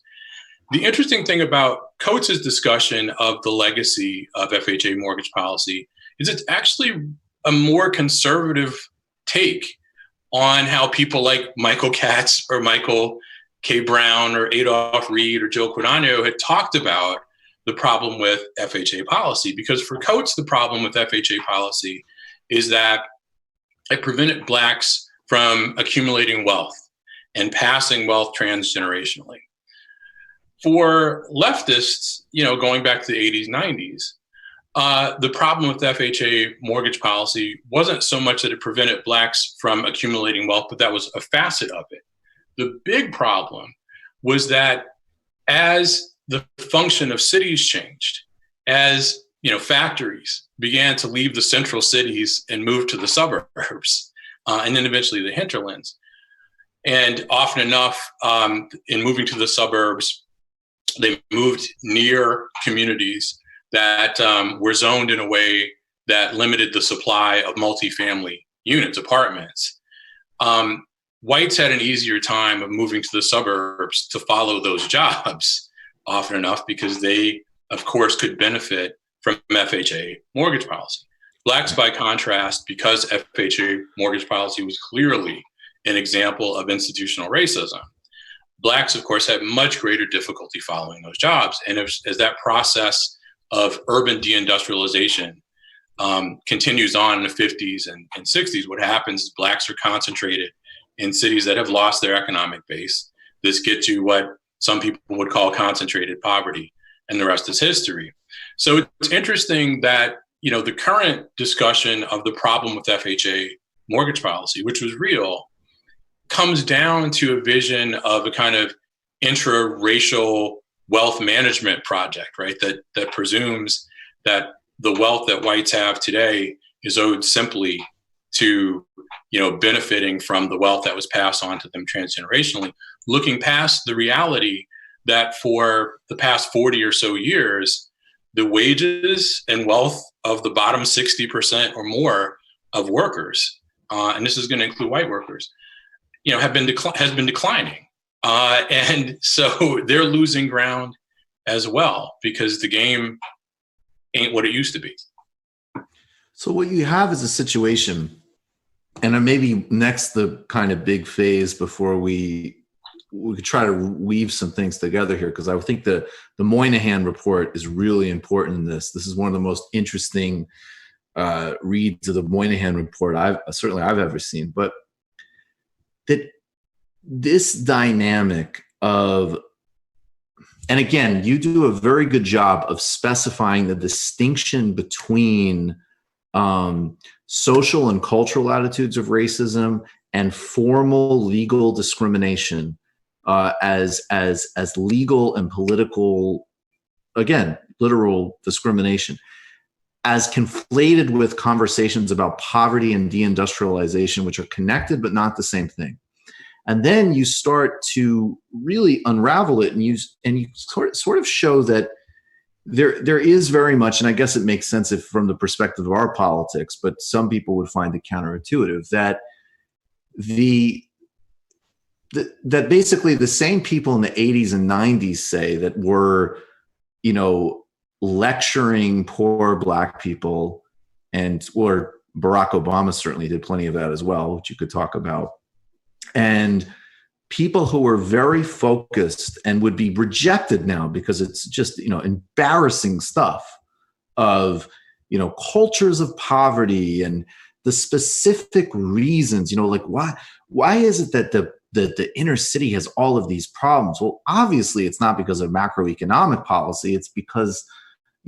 The interesting thing about Coates's discussion of the legacy of FHA mortgage policy is it's actually a more conservative take on how people like Michael Katz or Michael K. Brown or Adolph Reed or Joe Quinano had talked about the problem with FHA policy. Because for Coates, the problem with FHA policy is that it prevented Blacks from accumulating wealth and passing wealth transgenerationally. For leftists, going back to the 80s, 90s, the problem with FHA mortgage policy wasn't so much that it prevented Blacks from accumulating wealth, but that was a facet of it. The big problem was that as the function of cities changed, as factories began to leave the central cities and move to the suburbs, and then eventually the hinterlands, and often enough, in moving to the suburbs, they moved near communities that were zoned in a way that limited the supply of multifamily units, apartments. Whites had an easier time of moving to the suburbs to follow those jobs often enough because they, of course, could benefit from FHA mortgage policy. Blacks, by contrast, because FHA mortgage policy was clearly an example of institutional racism, Blacks, of course, had much greater difficulty following those jobs. And as that process of urban deindustrialization continues on in the 50s and 60s, what happens is Blacks are concentrated in cities that have lost their economic base. This gets you what some people would call concentrated poverty, and the rest is history. So it's interesting that, the current discussion of the problem with FHA mortgage policy, which was real, comes down to a vision of a kind of intra-racial wealth management project, right? That presumes that the wealth that whites have today is owed simply to, benefiting from the wealth that was passed on to them transgenerationally, looking past the reality that for the past 40 or so years, the wages and wealth of the bottom 60% or more of workers, and this is going to include white workers, has been declining. And so they're losing ground as well because the game ain't what it used to be. So what you have is a situation, and maybe next the kind of big phase before we could try to weave some things together here, because I think the Moynihan report is really important in this. This is one of the most interesting reads of the Moynihan report I've ever seen. But that this dynamic of, and again, you do a very good job of specifying the distinction between social and cultural attitudes of racism and formal legal discrimination as legal and political, again, literal discrimination. as conflated with conversations about poverty and deindustrialization, which are connected but not the same thing. And then you start to really unravel it, and you sort of show that there is very much, and I guess it makes sense if from the perspective of our politics, but some people would find it counterintuitive, that that basically the same people in the 80s and 90s say that were, lecturing poor Black people, or Barack Obama certainly did plenty of that as well, which you could talk about. And people who were very focused and would be rejected now because it's just, embarrassing stuff of, cultures of poverty and the specific reasons, like why is it that the inner city has all of these problems? Well, obviously it's not because of macroeconomic policy. It's because,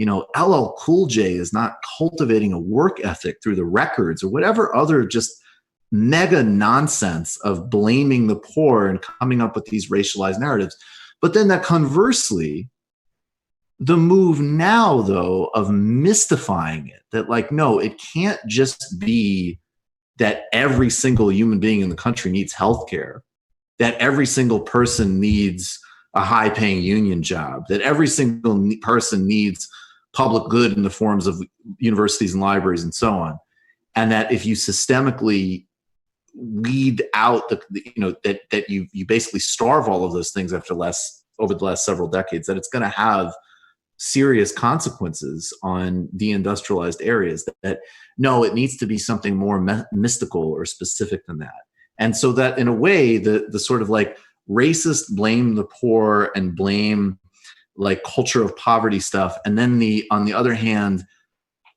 LL Cool J is not cultivating a work ethic through the records or whatever other just mega nonsense of blaming the poor and coming up with these racialized narratives. But then that conversely, the move now, though, of mystifying it, that no, it can't just be that every single human being in the country needs healthcare, that every single person needs a high-paying union job, that every single person needs public good in the forms of universities and libraries and so on, and that if you systemically weed out that you basically starve all of those things over the last several decades, that it's going to have serious consequences on deindustrialized areas, that no, it needs to be something more mystical or specific than that. And so that in a way, the sort of racist blame the poor and blame culture of poverty stuff. And then on the other hand,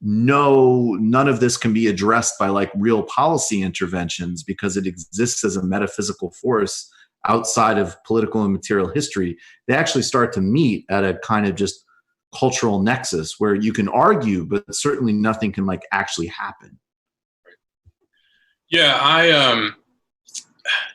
no, none of this can be addressed by real policy interventions because it exists as a metaphysical force outside of political and material history. They actually start to meet at a kind of just cultural nexus where you can argue, but certainly nothing can actually happen. Yeah,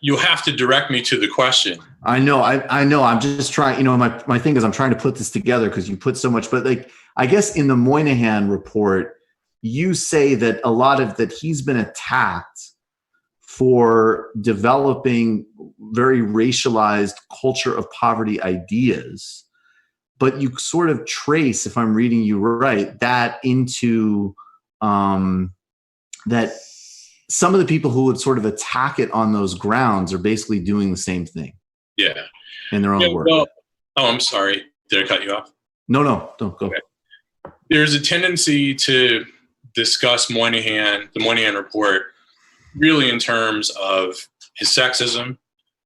you'll have to direct me to the question. I know. I'm just trying, my thing is I'm trying to put this together because you put so much, but I guess in the Moynihan report, you say that a lot of that he's been attacked for developing very racialized culture of poverty ideas, but you sort of trace, if I'm reading you right, that into that some of the people who would sort of attack it on those grounds are basically doing the same thing. Yeah. In their own work. Well, I'm sorry. Did I cut you off? No, don't go. Okay. There's a tendency to discuss Moynihan, the Moynihan report, really in terms of his sexism,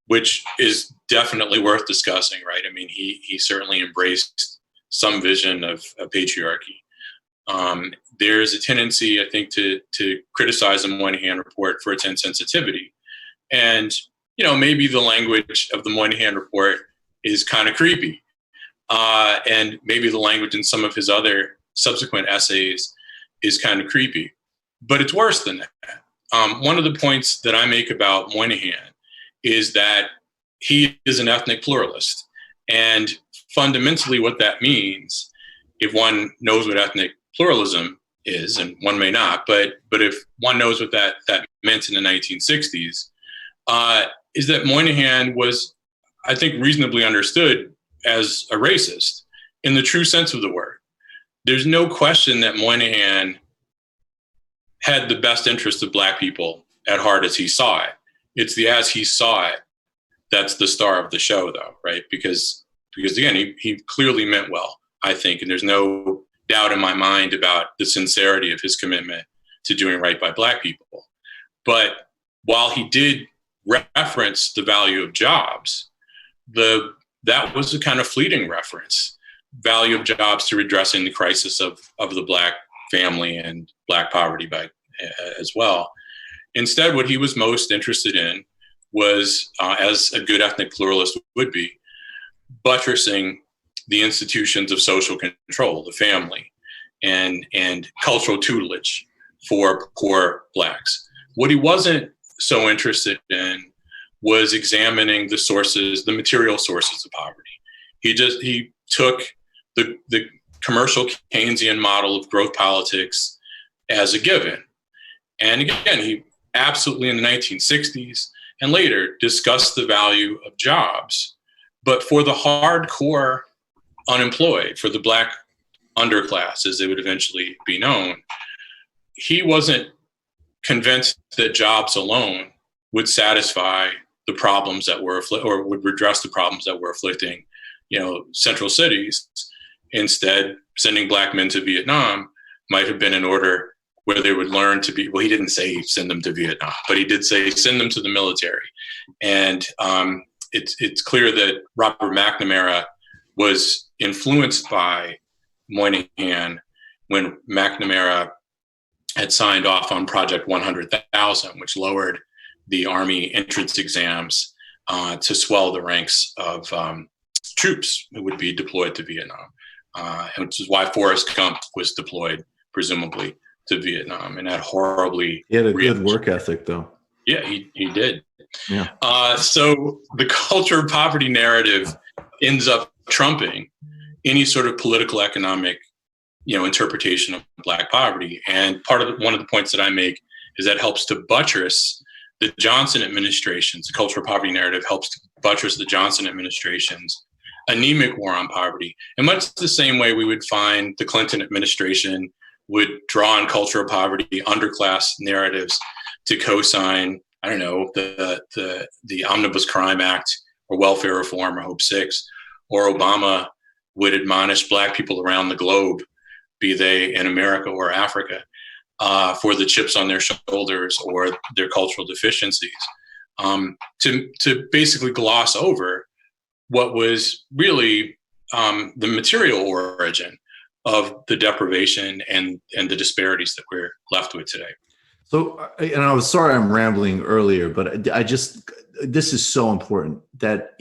which is definitely worth discussing, right? I mean, he certainly embraced some vision of patriarchy. There's a tendency, I think, to criticize the Moynihan report for its insensitivity. And, maybe the language of the Moynihan report is kind of creepy. And maybe the language in some of his other subsequent essays is kind of creepy. But it's worse than that. One of the points that I make about Moynihan is that he is an ethnic pluralist. And fundamentally what that means, if one knows what ethnic pluralism is, and one may not, but if one knows what that meant in the 1960s, is that Moynihan was, I think, reasonably understood as a racist in the true sense of the word. There's no question that Moynihan had the best interest of Black people at heart as he saw it. It's the as he saw it that's the star of the show, though, right? Because again, he clearly meant well, I think, and there's no doubt in my mind about the sincerity of his commitment to doing right by Black people. But while he did reference the value of jobs, that was a kind of fleeting reference. Value of jobs to redressing the crisis of the Black family and Black poverty as well. Instead, what he was most interested in was, as a good ethnic pluralist would be, buttressing the institutions of social control, the family, and cultural tutelage for poor Blacks. What he wasn't so interested in was examining the material sources of poverty. He took the commercial Keynesian model of growth politics as a given. And again, he absolutely in the 1960s and later discussed the value of jobs. But for the hardcore unemployed, for the Black underclass, as they would eventually be known, he wasn't convinced that jobs alone would satisfy the problems that were or would redress the problems that were afflicting, central cities. Instead, sending Black men to Vietnam might have been in order where they would learn to be, well, he didn't say send them to Vietnam, but he did say send them to the military. And it's clear that Robert McNamara was influenced by Moynihan when McNamara had signed off on Project 100,000, which lowered the Army entrance exams to swell the ranks of troops who would be deployed to Vietnam, which is why Forrest Gump was deployed, presumably, to Vietnam, and that horribly. He had a good work ethic, though. Yeah, he did. Yeah. So the culture of poverty narrative ends up trumping any sort of political economic, interpretation of Black poverty. And one of the points that I make is that helps to buttress the Johnson administration's the culture of poverty narrative helps to buttress the Johnson administration's anemic war on poverty. In much the same way we would find the Clinton administration would draw on culture of poverty, underclass narratives to co-sign, the Omnibus Crime Act or welfare reform or Hope 6, or Obama would admonish Black people around the globe, be they in America or Africa, for the chips on their shoulders or their cultural deficiencies, to basically gloss over what was really the material origin of the deprivation and the disparities that we're left with today. So, and I was sorry I'm rambling earlier, but this is so important that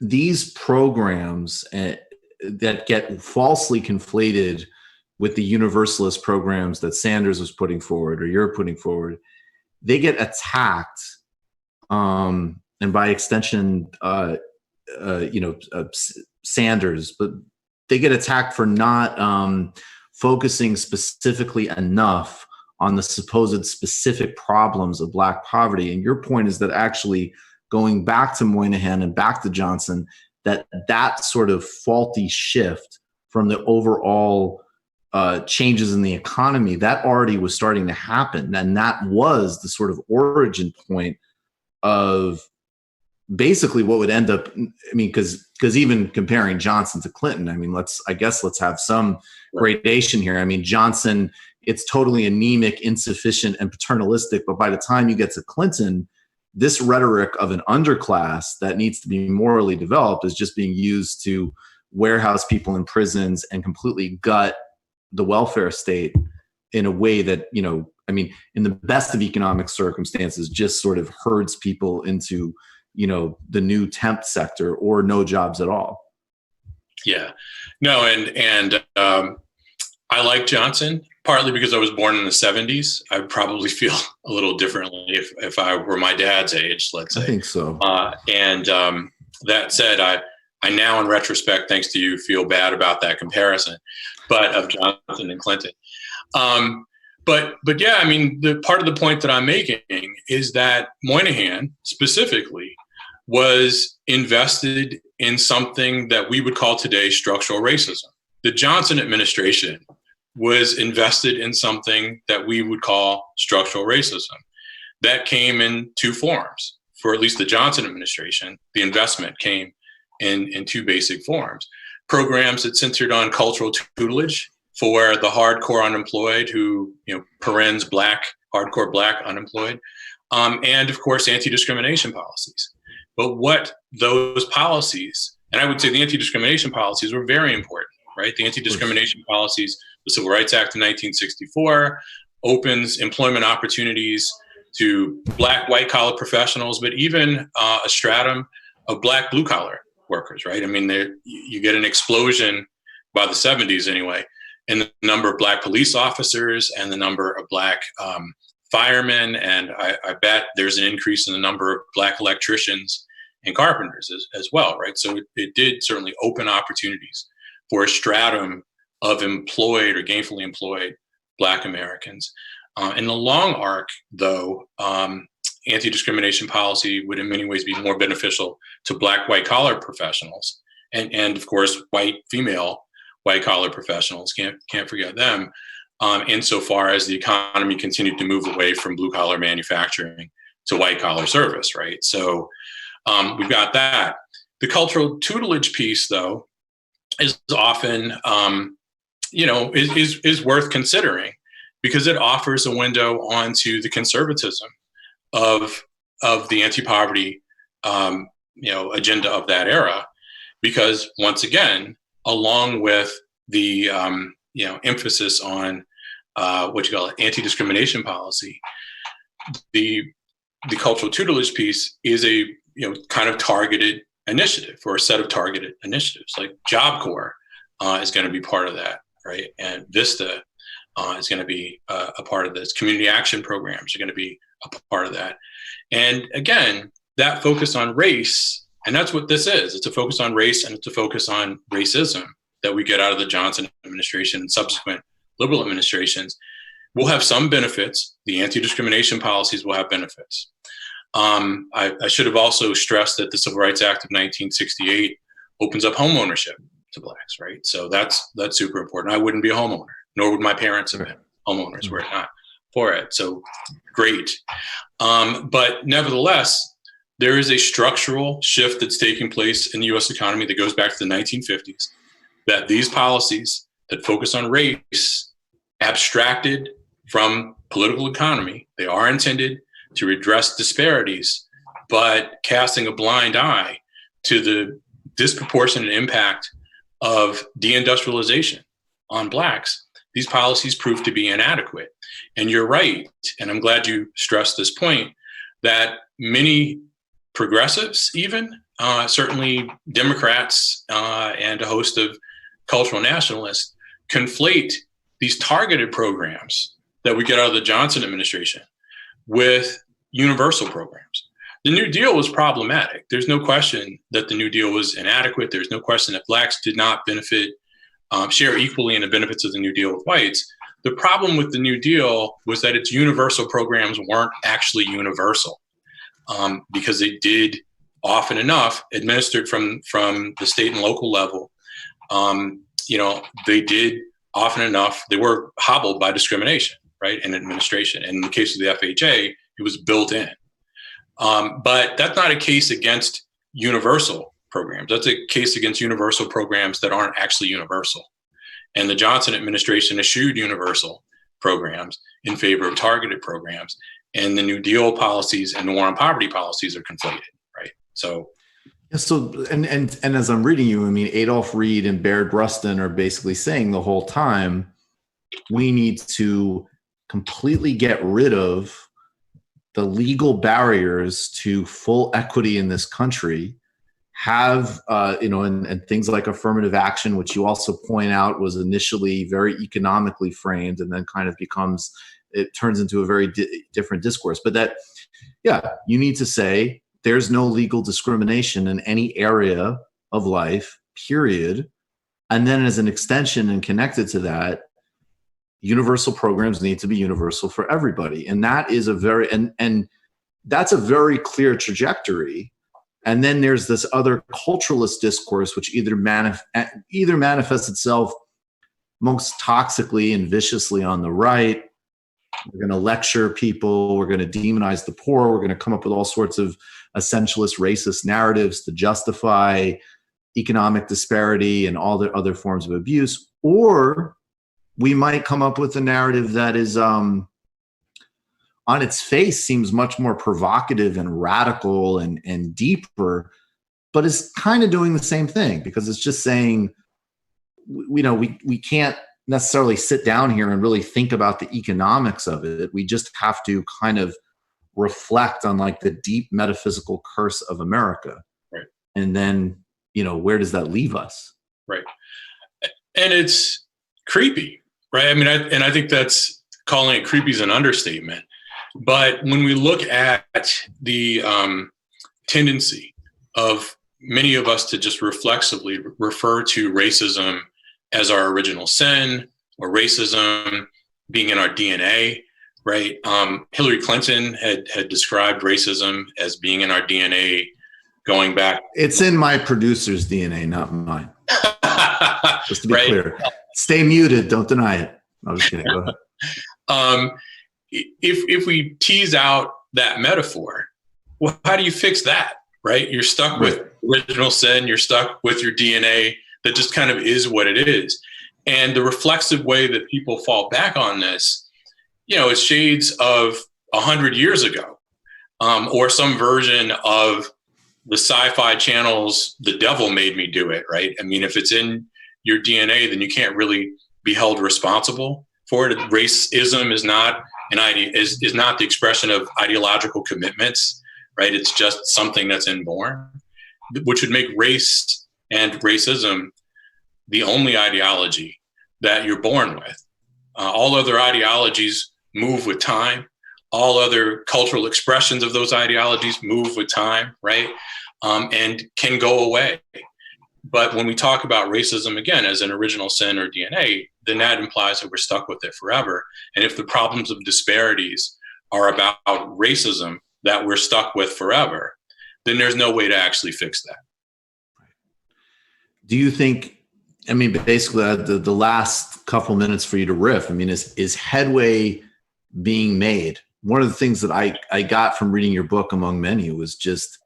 these programs that get falsely conflated with the universalist programs that Sanders was putting forward or you're putting forward, they get attacked, and by extension, Sanders, but they get attacked for not focusing specifically enough on the supposed specific problems of Black poverty. And your point is that actually going back to Moynihan and back to Johnson, that sort of faulty shift from the overall changes in the economy, that already was starting to happen. And that was the sort of origin point of basically what would end up, because even comparing Johnson to Clinton, let's have some gradation here. Johnson, it's totally anemic, insufficient, and paternalistic. But by the time you get to Clinton, this rhetoric of an underclass that needs to be morally developed is just being used to warehouse people in prisons and completely gut the welfare state in a way that, in the best of economic circumstances, just sort of herds people into, the new temp sector or no jobs at all. Yeah. No, and I like Johnson, partly because I was born in the 70s. I would probably feel a little differently if I were my dad's age, let's say. I think so. That said, I now, in retrospect, thanks to you, feel bad about that comparison, but of Johnson and Clinton. But yeah, the part of the point that I'm making is that Moynihan specifically was invested in something that we would call today structural racism. The Johnson administration was invested in something that we would call structural racism. That came in two forms. For at least the Johnson administration, the investment came in two basic forms. Programs that centered on cultural tutelage for the hardcore unemployed who, parens Black, hardcore Black unemployed, and of course, anti-discrimination policies. But what those policies, and I would say the anti-discrimination policies were very important, right? The anti-discrimination policies, the Civil Rights Act of 1964 opens employment opportunities to Black white-collar professionals, but even a stratum of Black blue-collar workers, right? You get an explosion by the 70s anyway, in the number of Black police officers and the number of Black firemen, and I bet there's an increase in the number of Black electricians and carpenters as well, right? So it did certainly open opportunities for a stratum of employed or gainfully employed Black Americans. In the long arc, though, anti-discrimination policy would in many ways be more beneficial to Black white-collar professionals and of course, white female white-collar professionals. Can't forget them. Insofar as the economy continued to move away from blue-collar manufacturing to white-collar service, right? So we've got that. The cultural tutelage piece, though, is often, is worth considering because it offers a window onto the conservatism of the anti-poverty, agenda of that era. Because once again, along with the emphasis on anti-discrimination policy, the cultural tutelage piece is a kind of targeted initiative or a set of targeted initiatives. Like Job Corps is going to be part of that, right? And Vista is going to be a part of this. Community action programs are going to be a part of that. And again, that focus on race, and that's what this is. It's a focus on race and it's a focus on racism that we get out of the Johnson administration and subsequent liberal administrations will have some benefits. The anti-discrimination policies will have benefits. I should have also stressed that the Civil Rights Act of 1968 opens up home ownership to Blacks, right? So that's super important. I wouldn't be a homeowner, nor would my parents have been homeowners were it not for it. So great. But nevertheless, there is a structural shift that's taking place in the US economy that goes back to the 1950s, that these policies that focus on race, abstracted from political economy, they are intended to redress disparities, but casting a blind eye to the disproportionate impact of deindustrialization on Blacks, these policies prove to be inadequate. And you're right, and I'm glad you stressed this point, that many progressives even, certainly Democrats and a host of cultural nationalists, conflate these targeted programs that we get out of the Johnson administration with universal programs. The New Deal was problematic. There's no question that the New Deal was inadequate. There's no question that Blacks did not share equally in the benefits of the New Deal with whites. The problem with the New Deal was that its universal programs weren't actually universal because they did often enough, administered from the state and local level, they did often enough, they were hobbled by discrimination, right, and administration. And in the case of the FHA, it was built in. But that's not a case against universal programs. That's a case against universal programs that aren't actually universal. And the Johnson administration eschewed universal programs in favor of targeted programs. And the New Deal policies and the war on poverty policies are conflated, right? So, and as I'm reading you, I mean, Adolph Reed and Baird Rustin are basically saying the whole time, we need to completely get rid of the legal barriers to full equity in this country, have, and things like affirmative action, which you also point out was initially very economically framed and then kind of it turns into a very different discourse. But that, you need to say there's no legal discrimination in any area of life, period. And then as an extension and connected to that, universal programs need to be universal for everybody. And that is and that's a very clear trajectory. And then there's this other culturalist discourse, which either manifests itself most toxically and viciously on the right. We're going to lecture people. We're going to demonize the poor. We're going to come up with all sorts of essentialist, racist narratives to justify economic disparity and all the other forms of abuse. Or we might come up with a narrative that is, on its face, seems much more provocative and radical and deeper, but is kind of doing the same thing because it's just saying, we can't necessarily sit down here and really think about the economics of it. We just have to kind of reflect on like the deep metaphysical curse of America. Right. And then, where does that leave us? Right. And it's creepy, right? I mean, I think that's calling it creepy is an understatement. But when we look at the tendency of many of us to just reflexively refer to racism as our original sin, or racism being in our DNA, right? Hillary Clinton had described racism as being in our DNA going back. It's in my producer's DNA, not mine. Just to be right? clear. Stay muted. Don't deny it. I'm just kidding. Go ahead. If we tease out that metaphor, well, how do you fix that, right? You're stuck with original sin. You're stuck with your DNA that just kind of is what it is. And the reflexive way that people fall back on this, is shades of 100 years ago, or some version of the sci-fi channel's The Devil Made Me Do It, right? I mean, if it's in your DNA, then you can't really be held responsible for it. Racism is not is not the expression of ideological commitments, right? It's just something that's inborn, which would make race and racism the only ideology that you're born with. All other ideologies move with time. All other cultural expressions of those ideologies move with time, right? And can go away. But when we talk about racism, again, as an original sin or DNA, then that implies that we're stuck with it forever. And if the problems of disparities are about racism that we're stuck with forever, then there's no way to actually fix that. Do you think, I mean, basically the last couple minutes for you to riff, I mean, is headway being made? One of the things that I got from reading your book, among many, was just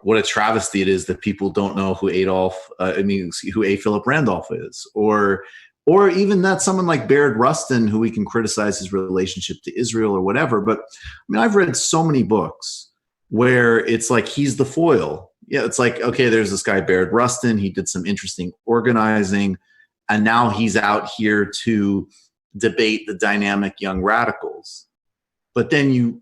what a travesty it is that people don't know who who A. Philip Randolph is, or even that someone like Baird Rustin, who we can criticize his relationship to Israel or whatever. But I mean, I've read so many books where it's like he's the foil. Yeah, it's like, okay, there's this guy Baird Rustin. He did some interesting organizing, and now he's out here to debate the dynamic young radicals. But then you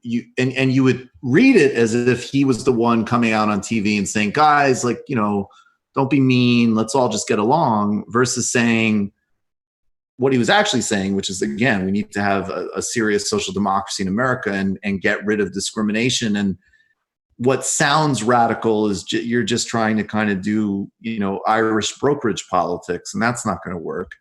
would read it as if he was the one coming out on TV and saying, guys, like, don't be mean. Let's all just get along, versus saying what he was actually saying, which is, again, we need to have a serious social democracy in America and get rid of discrimination. And what sounds radical is you're just trying to kind of do, Irish brokerage politics, and that's not going to work.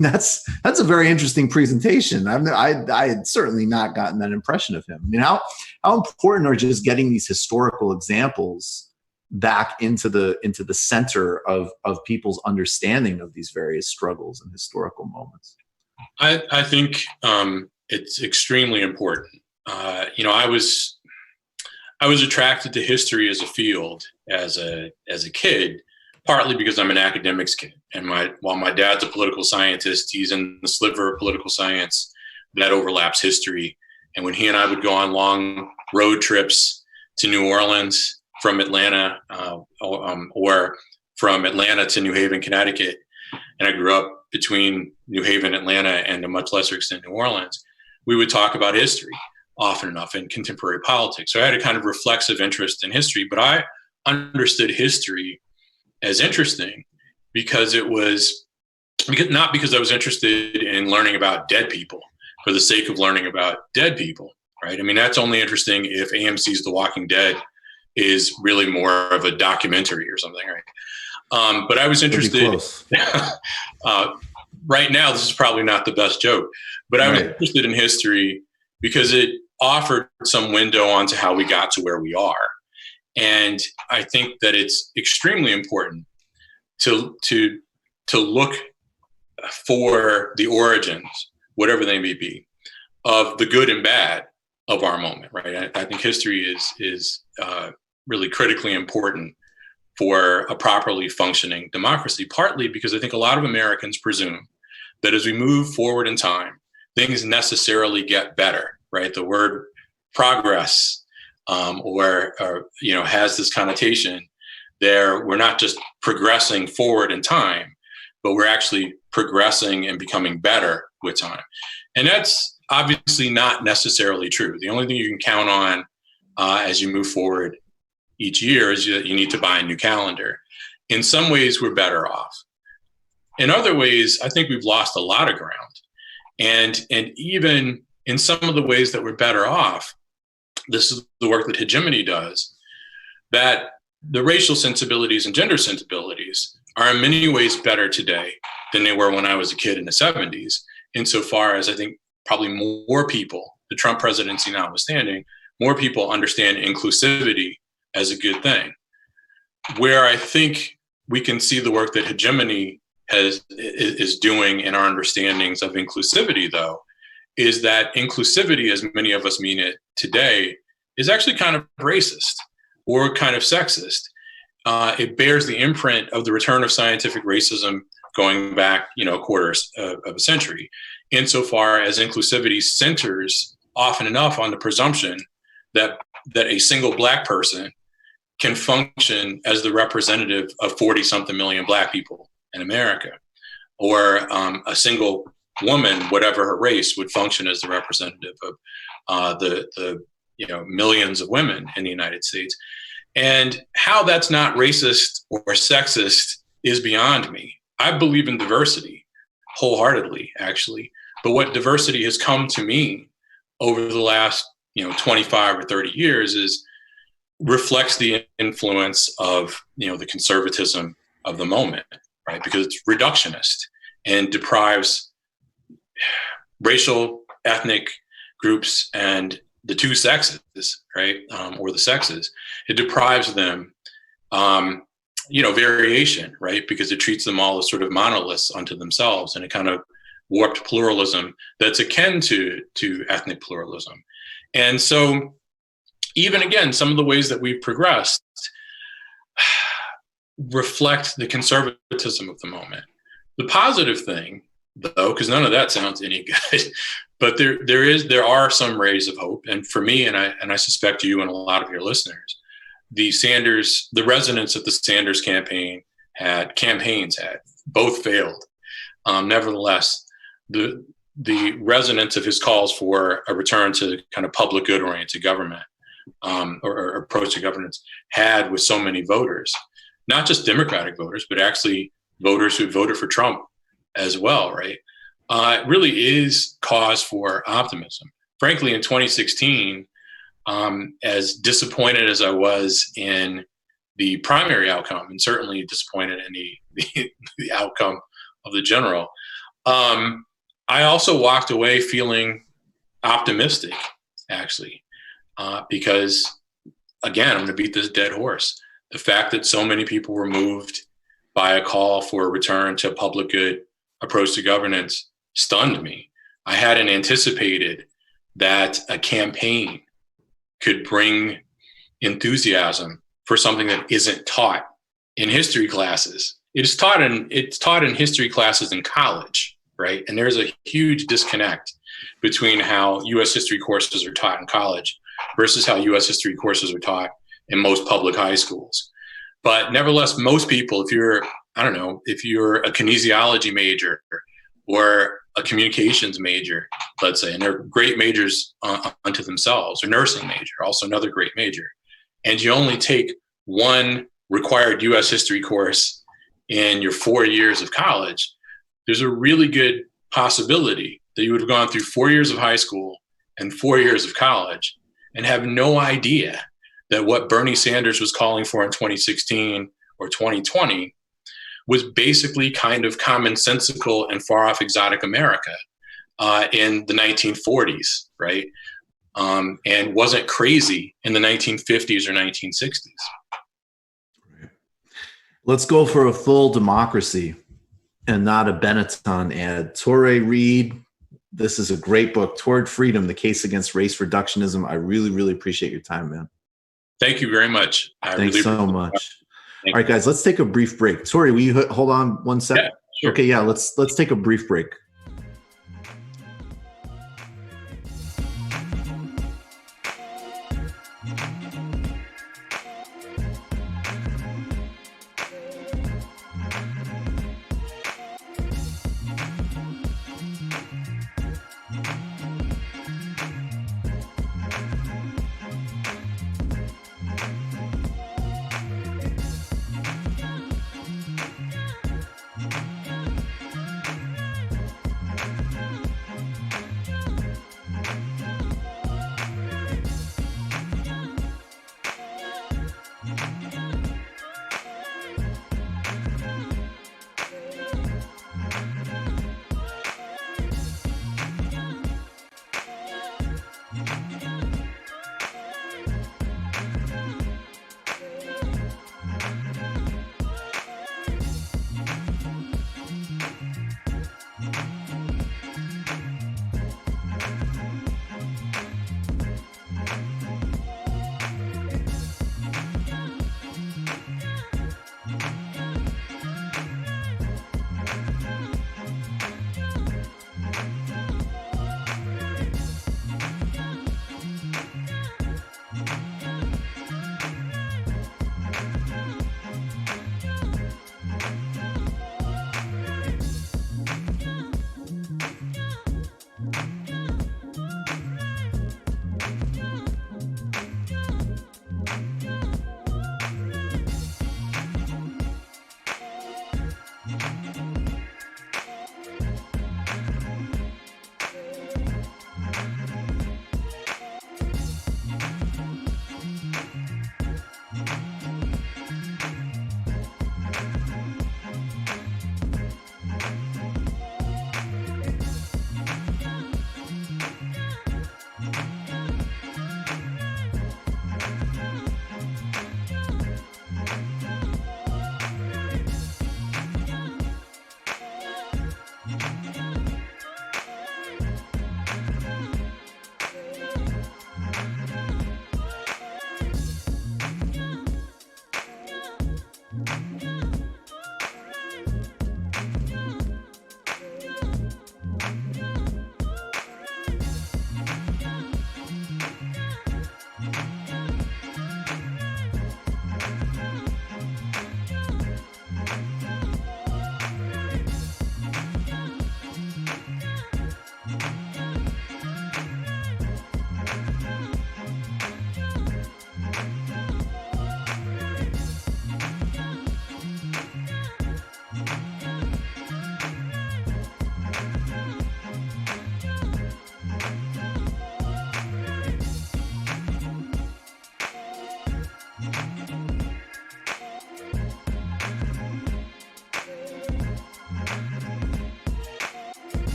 And that's a very interesting presentation. I had certainly not gotten that impression of him. I mean, how important are just getting these historical examples back into the center of people's understanding of these various struggles and historical moments? I think it's extremely important. I was attracted to history as a field as a kid, partly because I'm an academics kid. And while my dad's a political scientist, he's in the sliver of political science that overlaps history. And when he and I would go on long road trips to New Orleans from Atlanta, or from Atlanta to New Haven, Connecticut, and I grew up between New Haven, Atlanta, and to a much lesser extent, New Orleans, we would talk about history often enough in contemporary politics. So I had a kind of reflexive interest in history, but I understood history as interesting not because I was interested in learning about dead people for the sake of learning about dead people, right? I mean, that's only interesting if AMC's The Walking Dead is really more of a documentary or something, right? But I was interested. Right now, this is probably not the best joke, but I was interested in history because it offered some window onto how we got to where we are. And I think that it's extremely important to look for the origins, whatever they may be, of the good and bad of our moment, right? I think history is really critically important for a properly functioning democracy, partly because I think a lot of Americans presume that as we move forward in time, things necessarily get better, right? The word progress has this connotation there. We're not just progressing forward in time, but we're actually progressing and becoming better with time. And that's obviously not necessarily true. The only thing you can count on as you move forward each year is that you need to buy a new calendar. In some ways, we're better off. In other ways, I think we've lost a lot of ground. And even in some of the ways that we're better off, this is the work that hegemony does, that the racial sensibilities and gender sensibilities are in many ways better today than they were when I was a kid in the 70s, insofar as I think probably more people, the Trump presidency notwithstanding, more people understand inclusivity as a good thing. Where I think we can see the work that hegemony is doing in our understandings of inclusivity, though, is that inclusivity, as many of us mean it today, is actually kind of racist or kind of sexist. It bears the imprint of the return of scientific racism going back, quarters of a century, insofar as inclusivity centers often enough on the presumption that a single Black person can function as the representative of 40-something million Black people in America, or a single woman, whatever her race, would function as the representative of the millions of women in the United States. And how that's not racist or sexist is beyond me. I believe in diversity wholeheartedly, actually. But what diversity has come to mean over the last 25 or 30 years is reflects the influence of the conservatism of the moment, right? Because it's reductionist and deprives racial, ethnic groups and the two sexes, right, or the sexes. It deprives them, variation, right, because it treats them all as sort of monoliths unto themselves, and it kind of warped pluralism that's akin to ethnic pluralism. And so, even again, some of the ways that we've progressed reflect the conservatism of the moment. The positive thing, though, because none of that sounds any good, but there are some rays of hope. And for me, and I suspect you and a lot of your listeners, the resonance of the Sanders campaigns had both failed. Nevertheless, the resonance of his calls for a return to kind of public good oriented government or approach to governance had with so many voters, not just Democratic voters, but actually voters who voted for Trump as well, right? It really is cause for optimism. Frankly, in 2016, as disappointed as I was in the primary outcome, and certainly disappointed in the outcome of the general, I also walked away feeling optimistic, actually, because, again, I'm going to beat this dead horse. The fact that so many people were moved by a call for a return to a public good approach to governance stunned me. I hadn't anticipated that a campaign could bring enthusiasm for something that isn't taught in history classes. It's taught in history classes in college, right? And there's a huge disconnect between how U.S. history courses are taught in college versus how U.S. history courses are taught in most public high schools. But nevertheless, most people, if you're a kinesiology major or a communications major, let's say, and they're great majors unto themselves, or nursing major, also another great major, and you only take one required U.S. history course in your 4 years of college, there's a really good possibility that you would have gone through 4 years of high school and 4 years of college and have no idea that what Bernie Sanders was calling for in 2016 or 2020 was basically kind of commonsensical and far off exotic America in the 1940s, right? And wasn't crazy in the 1950s or 1960s. Let's go for a full democracy and not a Benetton ad. Touré Reed, this is a great book, Toward Freedom, The Case Against Race Reductionism. I really, really appreciate your time, man. Thank you very much. Thanks so much. All right, guys, let's take a brief break. Touré, will you hold on 1 second? Yeah, sure. Okay, yeah, let's take a brief break.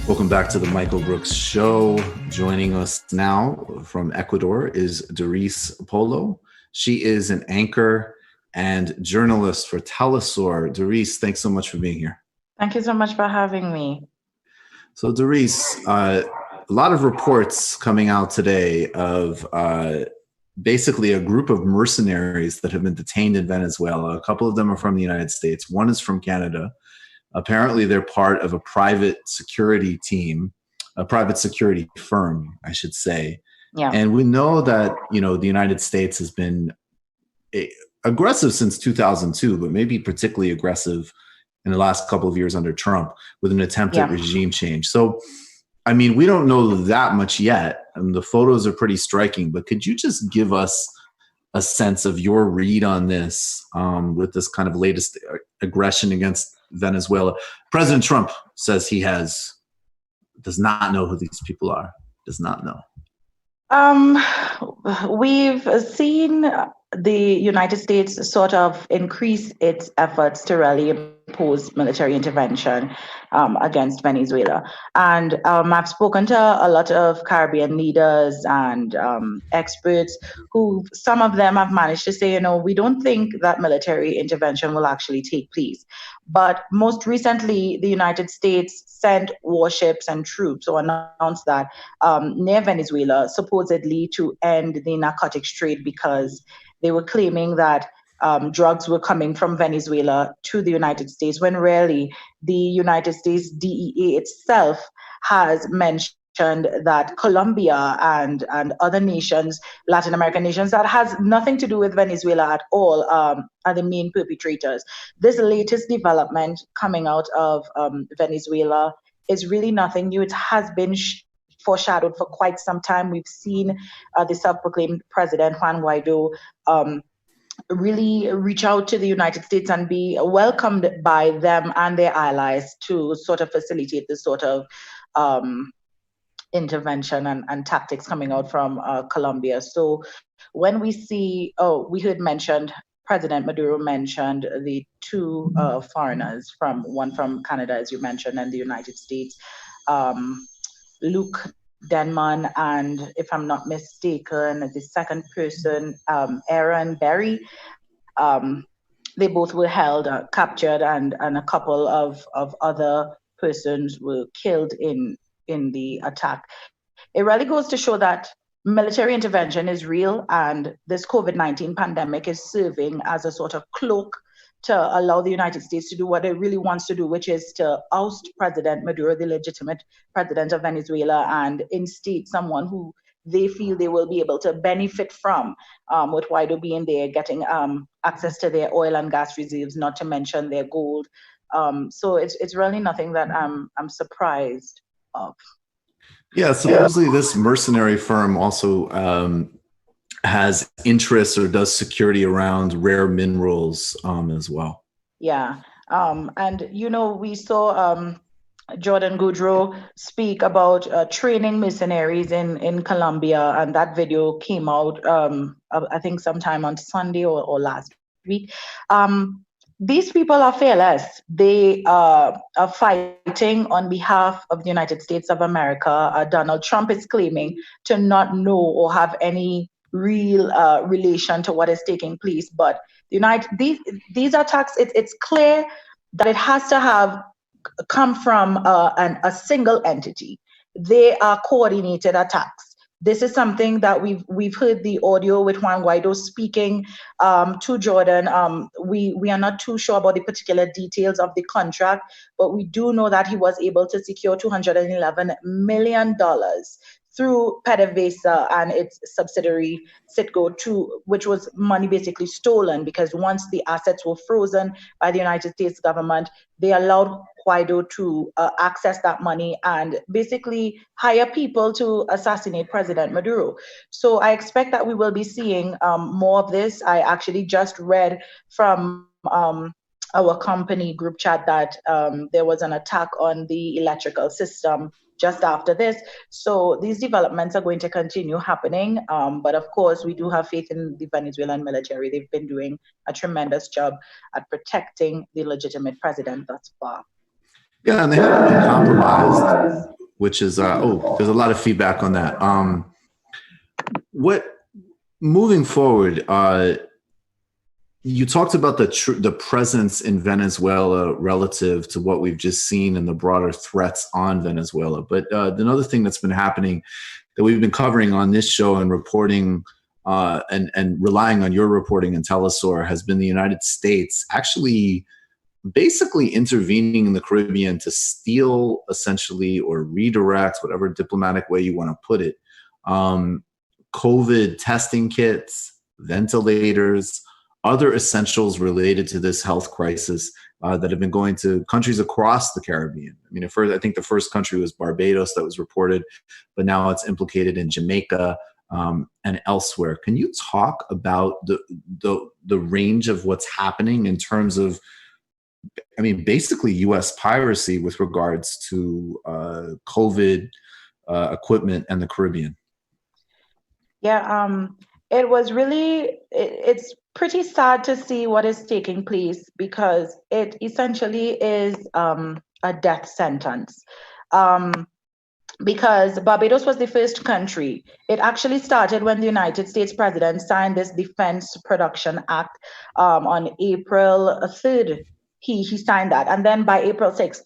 Welcome back to the Michael Brooks Show. Joining us now from Ecuador is Dareece Polo. She is an anchor and journalist for Telesur. Dareece, thanks so much for being here. Thank you so much for having me. So Dareece, a lot of reports coming out today of basically a group of mercenaries that have been detained in Venezuela. A couple of them are from the United States. One is from Canada. Apparently, they're part of a private security team, a private security firm, I should say. Yeah. And we know that, the United States has been aggressive since 2002, but maybe particularly aggressive in the last couple of years under Trump with an attempt at regime change. So, we don't know that much yet. And the photos are pretty striking, but could you just give us a sense of your read on this with this kind of latest aggression against Venezuela? President Trump says he does not know who these people are, does not know. We've seen the United States sort of increase its efforts to really impose military intervention against Venezuela. And I've spoken to a lot of Caribbean leaders and experts who, some of them have managed to say, we don't think that military intervention will actually take place. But most recently, the United States sent warships and troops, or announced that, near Venezuela, supposedly to end the narcotics trade, because they were claiming that drugs were coming from Venezuela to the United States, when really the United States DEA itself has mentioned that Colombia and other nations, Latin American nations, that has nothing to do with Venezuela at all, are the main perpetrators. This latest development coming out of Venezuela is really nothing new. It has been foreshadowed for quite some time. We've seen the self-proclaimed president, Juan Guaido, really reach out to the United States and be welcomed by them and their allies to sort of facilitate this sort of intervention and tactics coming out from Colombia. So when we see, we heard mentioned, President Maduro mentioned the two foreigners, one from Canada, as you mentioned, and the United States, Luke Denman, and if I'm not mistaken, the second person, Aaron Berry. They both were held, captured, and a couple of other persons were killed in the attack. It really goes to show that military intervention is real, and this COVID-19 pandemic is serving as a sort of cloak to allow the United States to do what it really wants to do, which is to oust President Maduro, the legitimate president of Venezuela, and instate someone who they feel they will be able to benefit from, with Guaido being there, getting access to their oil and gas reserves, not to mention their gold. So it's really nothing that I'm surprised of. Yeah, supposedly this mercenary firm also has interests or does security around rare minerals as well. Yeah, and we saw Jordan Goudreau speak about training mercenaries in Colombia, and that video came out I think sometime on Sunday or last week. These people are fearless. They are fighting on behalf of the United States of America. Donald Trump is claiming to not know or have any real relation to what is taking place. But these attacks, it's clear that it has to have come from a single entity. They are coordinated attacks. This is something that we've heard the audio with Juan Guaido speaking to Jordan. We are not too sure about the particular details of the contract, but we do know that he was able to secure $211 million through PDVSA and its subsidiary Citgo, which was money basically stolen, because once the assets were frozen by the United States government, they allowed Guaido to access that money and basically hire people to assassinate President Maduro. So I expect that we will be seeing more of this. I actually just read from our company group chat that there was an attack on the electrical system just after this. So these developments are going to continue happening. But of course, we do have faith in the Venezuelan military. They've been doing a tremendous job at protecting the legitimate president thus far. Yeah, and they haven't been compromised. which is there's a lot of feedback on that. What moving forward? You talked about the presence in Venezuela relative to what we've just seen and the broader threats on Venezuela. But another thing that's been happening that we've been covering on this show and reporting and relying on your reporting in Telesur has been the United States actually basically intervening in the Caribbean to steal essentially or redirect, whatever diplomatic way you want to put it, COVID testing kits, ventilators, other essentials related to this health crisis that have been going to countries across the Caribbean. I mean, I think the first country was Barbados that was reported, but now it's implicated in Jamaica and elsewhere. Can you talk about the range of what's happening in terms of, I mean, basically U.S. piracy with regards to COVID equipment and the Caribbean? Yeah, it was really, it's pretty sad to see what is taking place because it essentially is a death sentence. Because Barbados was the first country. It actually started when the United States president signed this Defense Production Act on April 3rd. He signed that. And then by April 6th,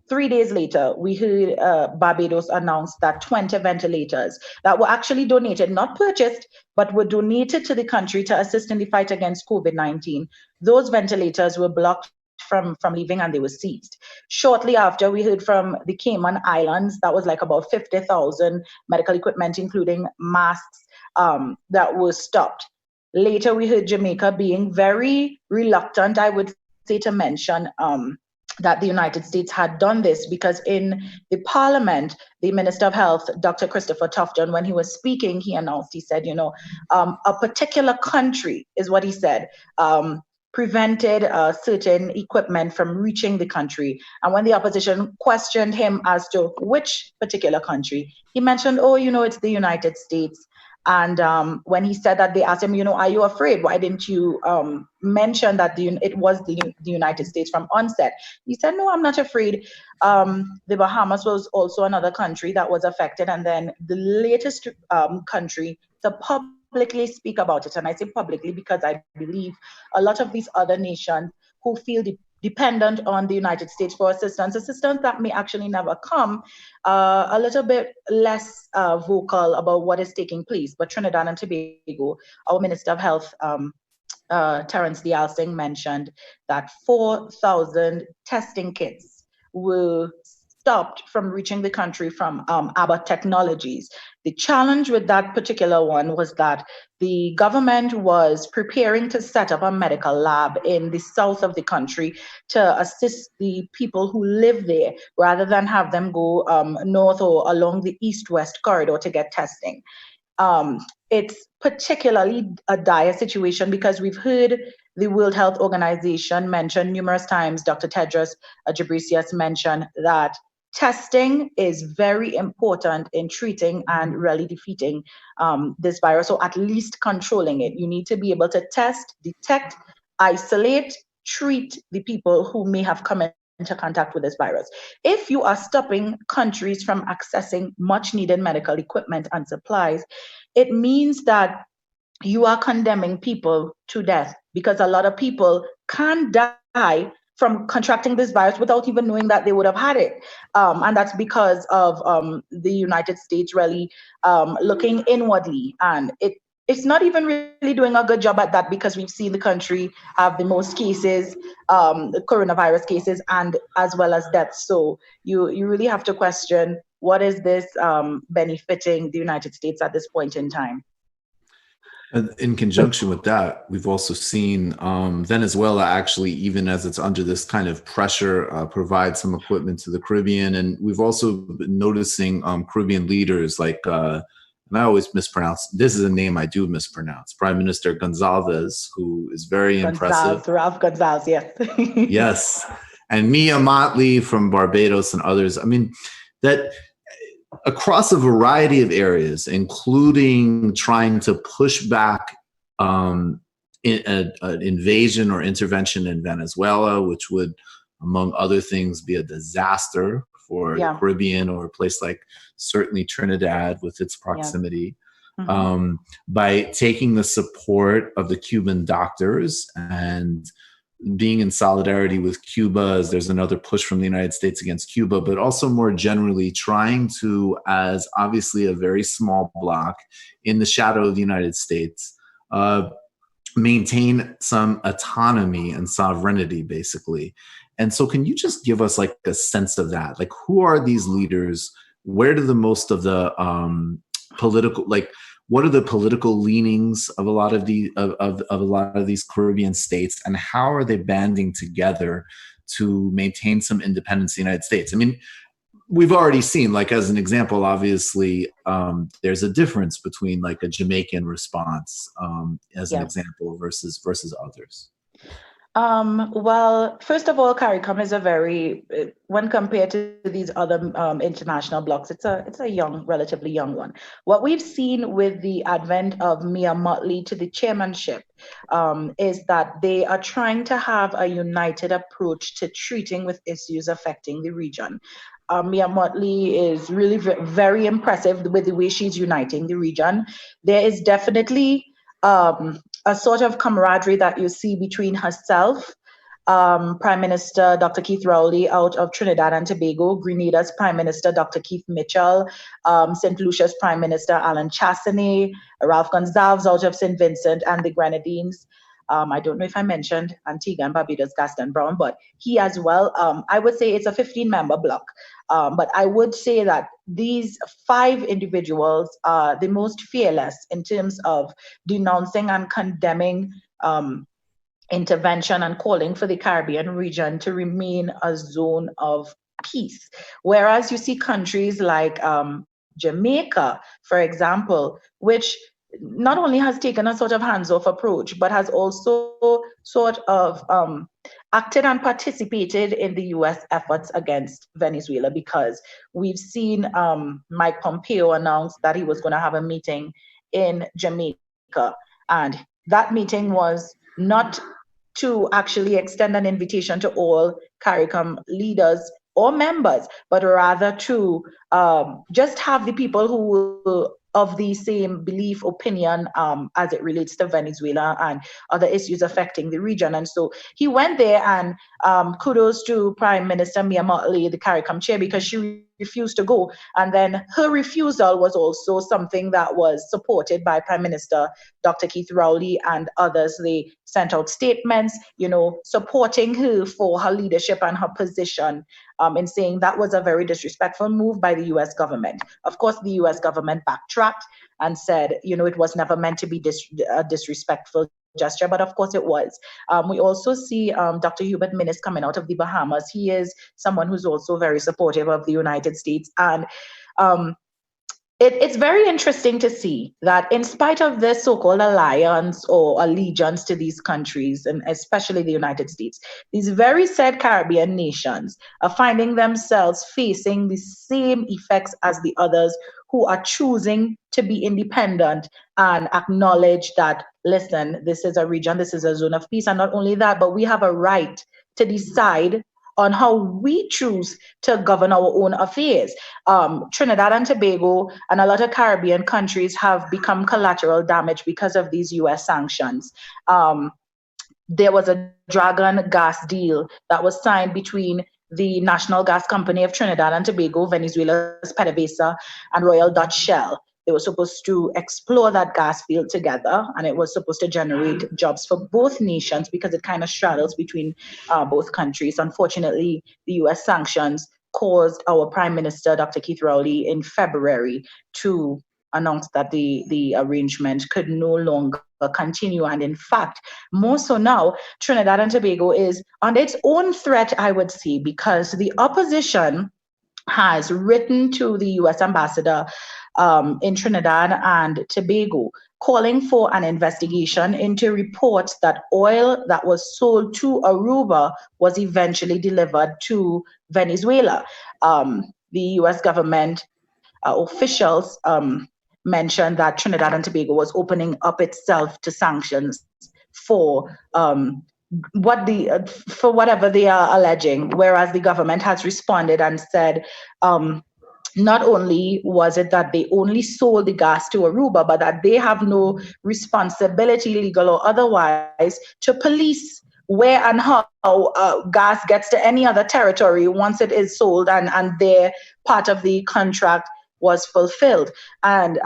3 days later, we heard Barbados announce that 20 ventilators that were actually donated, not purchased, but were donated to the country to assist in the fight against COVID-19. Those ventilators were blocked from leaving and they were seized. Shortly after, we heard from the Cayman Islands, that was like about 50,000 medical equipment, including masks, that were stopped. Later, we heard Jamaica being very reluctant, I would say, to mention that the United States had done this because in the parliament, the Minister of Health, Dr. Christopher Tufton, when he was speaking, he announced, he said, a particular country is what he said, prevented certain equipment from reaching the country. And when the opposition questioned him as to which particular country, he mentioned, it's the United States. And when he said that, they asked him, are you afraid? Why didn't you mention that it was the United States from onset? He said, no, I'm not afraid. The Bahamas was also another country that was affected. And then the latest country to publicly speak about it, and I say publicly because I believe a lot of these other nations who feel dependent on the United States for assistance that may actually never come, a little bit less vocal about what is taking place. But Trinidad and Tobago, our Minister of Health, Terence Dialsing, mentioned that 4,000 testing kits were stopped from reaching the country from Abbott Technologies. The challenge with that particular one was that the government was preparing to set up a medical lab in the south of the country to assist the people who live there rather than have them go north or along the east-west corridor to get testing. It's particularly a dire situation because we've heard the World Health Organization mention numerous times, Dr. Tedros Ghebreyesus mentioned that testing is very important in treating and really defeating this virus, or at least controlling it. You need to be able to test, detect, isolate, treat the people who may have come into contact with this virus. If you are stopping countries from accessing much needed medical equipment and supplies, it means that you are condemning people to death because a lot of people can die from contracting this virus without even knowing that they would have had it. And that's because of the United States really looking inwardly. And it's not even really doing a good job at that because we've seen the country have the most cases, the coronavirus cases, and as well as deaths. So you really have to question, what is this benefiting the United States at this point in time? In conjunction with that, we've also seen Venezuela actually, even as it's under this kind of pressure, provide some equipment to the Caribbean. And we've also been noticing Caribbean leaders like, and I always mispronounce, this is a name I do mispronounce, Prime Minister Gonzalez, who is very impressive. Ralph Gonzalez, yes. Yes. And Mia Motley from Barbados and others. I mean, that across a variety of areas, including trying to push back an invasion or intervention in Venezuela, which would, among other things, be a disaster for the Caribbean, or a place like certainly Trinidad with its proximity. By taking the support of the Cuban doctors and being in solidarity with Cuba, as there's another push from the United States against Cuba, but also more generally trying to, as obviously a very small bloc in the shadow of the United States, maintain some autonomy and sovereignty, basically. And so can you just give us like a sense of that? Like, who are these leaders? Where do the most of the political, like, what are the political leanings of a lot of these Caribbean states, and how are they banding together to maintain some independence in the United States? I mean, we've already seen, like, as an example, obviously, there's a difference between like a Jamaican response, as an example, versus others. Well, first of all, CARICOM is a very, when compared to these other international blocs, it's a young, relatively young one. What we've seen with the advent of Mia Mottley to the chairmanship is that they are trying to have a united approach to treating with issues affecting the region. Mia Mottley is really very impressive with the way she's uniting the region. There is definitely a sort of camaraderie that you see between herself, Prime Minister Dr. Keith Rowley out of Trinidad and Tobago, Grenada's Prime Minister Dr. Keith Mitchell, St. Lucia's Prime Minister Alan Chastanet, Ralph Gonsalves out of St. Vincent and the Grenadines. I don't know if I mentioned Antigua and Barbados Gaston Brown, but he as well. I would say it's a 15-member bloc. But I would say that these 5 individuals are the most fearless in terms of denouncing and condemning intervention and calling for the Caribbean region to remain a zone of peace. Whereas you see countries like Jamaica, for example, which not only has taken a sort of hands-off approach, but has also sort of acted and participated in the US efforts against Venezuela, because we've seen Mike Pompeo announce that he was going to have a meeting in Jamaica. And that meeting was not to actually extend an invitation to all CARICOM leaders or members, but rather to just have the people who of the same belief, opinion, as it relates to Venezuela and other issues affecting the region. And so he went there, and kudos to Prime Minister Mia Mottley, the CARICOM chair, because she refused to go. And then her refusal was also something that was supported by Prime Minister Dr. Keith Rowley and others. They sent out statements, supporting her for her leadership and her position, in saying that was a very disrespectful move by the US government. Of course, the US government backtracked and said, it was never meant to be a disrespectful gesture, but of course it was. We also see Dr. Hubert Minnis coming out of the Bahamas. He is someone who's also very supportive of the United States. And it's very interesting to see that in spite of this so-called alliance or allegiance to these countries, and especially the United States, these very said Caribbean nations are finding themselves facing the same effects as the others who are choosing to be independent and acknowledge that, listen, this is a region, this is a zone of peace. And not only that, but we have a right to decide on how we choose to govern our own affairs. Trinidad and Tobago and a lot of Caribbean countries have become collateral damage because of these US sanctions. There was a Dragon gas deal that was signed between the National Gas Company of Trinidad and Tobago, Venezuela's PDVSA, and Royal Dutch Shell. They were supposed to explore that gas field together, and it was supposed to generate jobs for both nations because it kind of straddles between both countries. Unfortunately, the US sanctions caused our Prime Minister, Dr. Keith Rowley, in February to announce that the arrangement could no longer continue. And in fact, more so now, Trinidad and Tobago is on its own threat, I would say, because the opposition has written to the US ambassador in Trinidad and Tobago, calling for an investigation into reports that oil that was sold to Aruba was eventually delivered to Venezuela. The US government officials mentioned that Trinidad and Tobago was opening up itself to sanctions for for whatever they are alleging, whereas the government has responded and said, not only was it that they only sold the gas to Aruba, but that they have no responsibility, legal or otherwise, to police where and how gas gets to any other territory once it is sold and their part of the contract was fulfilled. And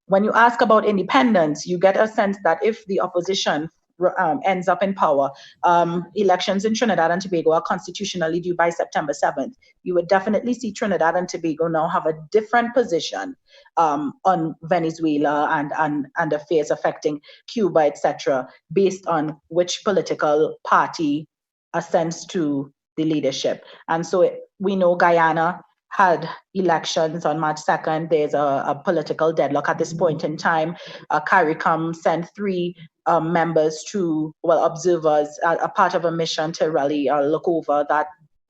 when you ask about independence, you get a sense that if the opposition ends up in power, elections in Trinidad and Tobago are constitutionally due by September 7th. You would definitely see Trinidad and Tobago now have a different position on Venezuela and affairs affecting Cuba, etc., based on which political party ascends to the leadership. And so we know Guyana had elections on March 2nd. There's a political deadlock at this point in time. CARICOM sent 3 members observers, a part of a mission to really look over that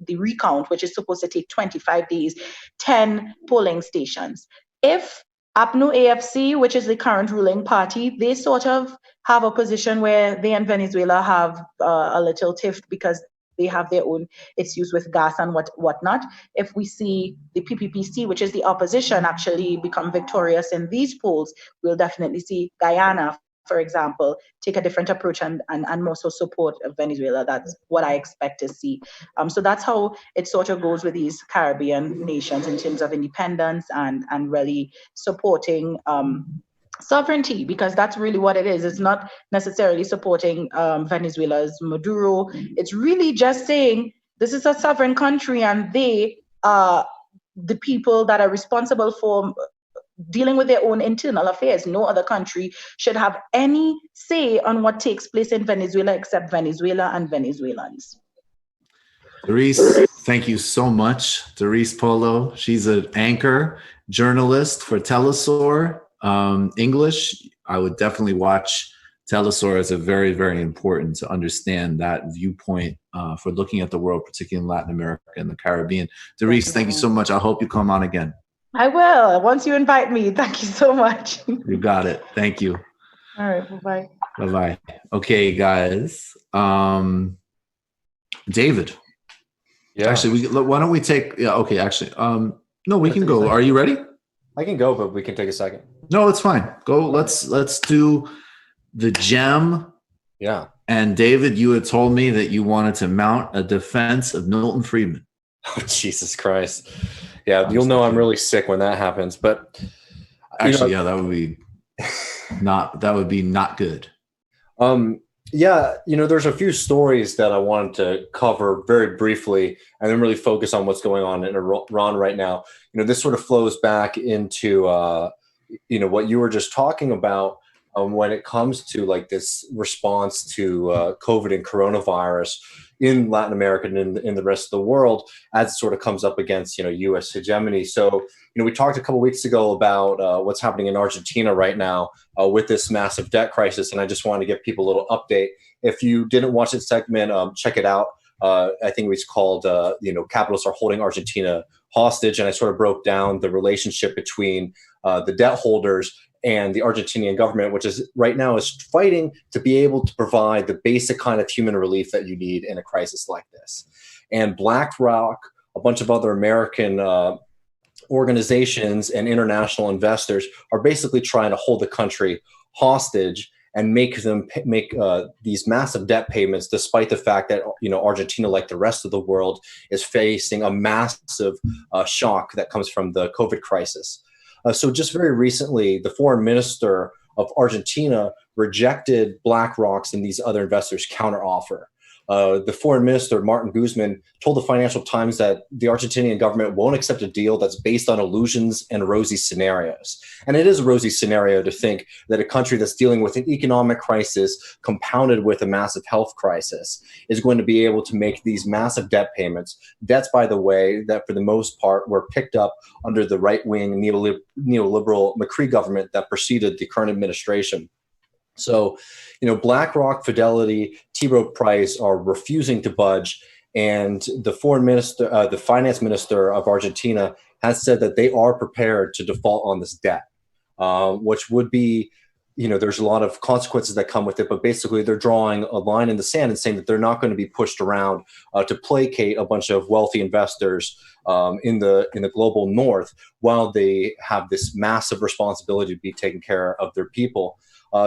the recount, which is supposed to take 25 days, 10 polling stations. If APNU AFC, which is the current ruling party, they sort of have a position where they and Venezuela have a little tiff because they have their own issues with gas and whatnot. If we see the PPPC, which is the opposition, actually become victorious in these polls, we'll definitely see Guyana, for example, take a different approach and more so support Venezuela. That's what I expect to see. So that's how it sort of goes with these Caribbean nations in terms of independence and really supporting sovereignty, because that's really what it is. It's not necessarily supporting Venezuela's Maduro. It's really just saying this is a sovereign country and they are the people that are responsible for dealing with their own internal affairs. No other country should have any say on what takes place in Venezuela except Venezuela and Venezuelans. Dareece, thank you so much. Dareece Polo, she's an anchor journalist for Telesur English. I would definitely watch Telesur as a very, very important to understand that viewpoint for looking at the world, particularly in Latin America and the Caribbean. Dareece, thank you so much. I hope you come on again. I will, once you invite me. Thank you so much. You got it. Thank you. All right, bye-bye. Bye-bye. Okay, guys. David. Yeah. Actually, why don't we take, actually, no, we can go. Are you ready? I can go, but we can take a second. No, it's fine. Go. Let's do the gem. Yeah. And David, you had told me that you wanted to mount a defense of Milton Friedman. Oh, Jesus Christ. Yeah, you'll know I'm really sick when that happens. But actually, that would be not good. Yeah, there's a few stories that I wanted to cover very briefly and then really focus on what's going on in Iran right now. This sort of flows back into what you were just talking about when it comes to like this response to COVID and coronavirus in Latin America and in the rest of the world as it sort of comes up against, U.S. hegemony. So, we talked a couple weeks ago about what's happening in Argentina right now with this massive debt crisis. And I just wanted to give people a little update. If you didn't watch this segment, check it out. I think it was called, Capitalists Are Holding Argentina Hostage. And I sort of broke down the relationship between the debt holders and the Argentinian government, which is right now is fighting to be able to provide the basic kind of human relief that you need in a crisis like this. And BlackRock, a bunch of other American organizations and international investors are basically trying to hold the country hostage and make them make these massive debt payments, despite the fact that Argentina, like the rest of the world, is facing a massive shock that comes from the COVID crisis. So just very recently, the foreign minister of Argentina rejected BlackRock's and these other investors' counteroffer. The foreign minister, Martin Guzman, told the Financial Times that the Argentinian government won't accept a deal that's based on illusions and rosy scenarios. And it is a rosy scenario to think that a country that's dealing with an economic crisis compounded with a massive health crisis is going to be able to make these massive debt payments. Debts, by the way, that for the most part were picked up under the right-wing neoliberal Macri government that preceded the current administration. So, BlackRock, Fidelity, T. Rowe Price are refusing to budge, and the foreign minister, the finance minister of Argentina, has said that they are prepared to default on this debt, which would be, there's a lot of consequences that come with it, but basically they're drawing a line in the sand and saying that they're not going to be pushed around to placate a bunch of wealthy investors in the global north, while they have this massive responsibility to be taking care of their people.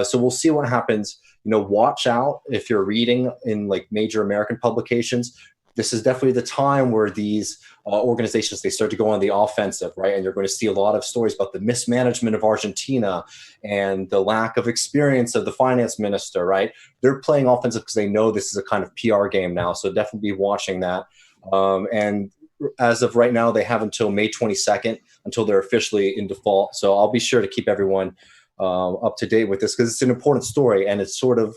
So we'll see what happens. Watch out if you're reading in like major American publications. This is definitely the time where these organizations, they start to go on the offensive, right? And you're going to see a lot of stories about the mismanagement of Argentina and the lack of experience of the finance minister, right? They're playing offensive because they know this is a kind of PR game now. So definitely be watching that. And as of right now, they have until May 22nd until they're officially in default. So I'll be sure to keep everyone up to date with this, because it's an important story, and it's sort of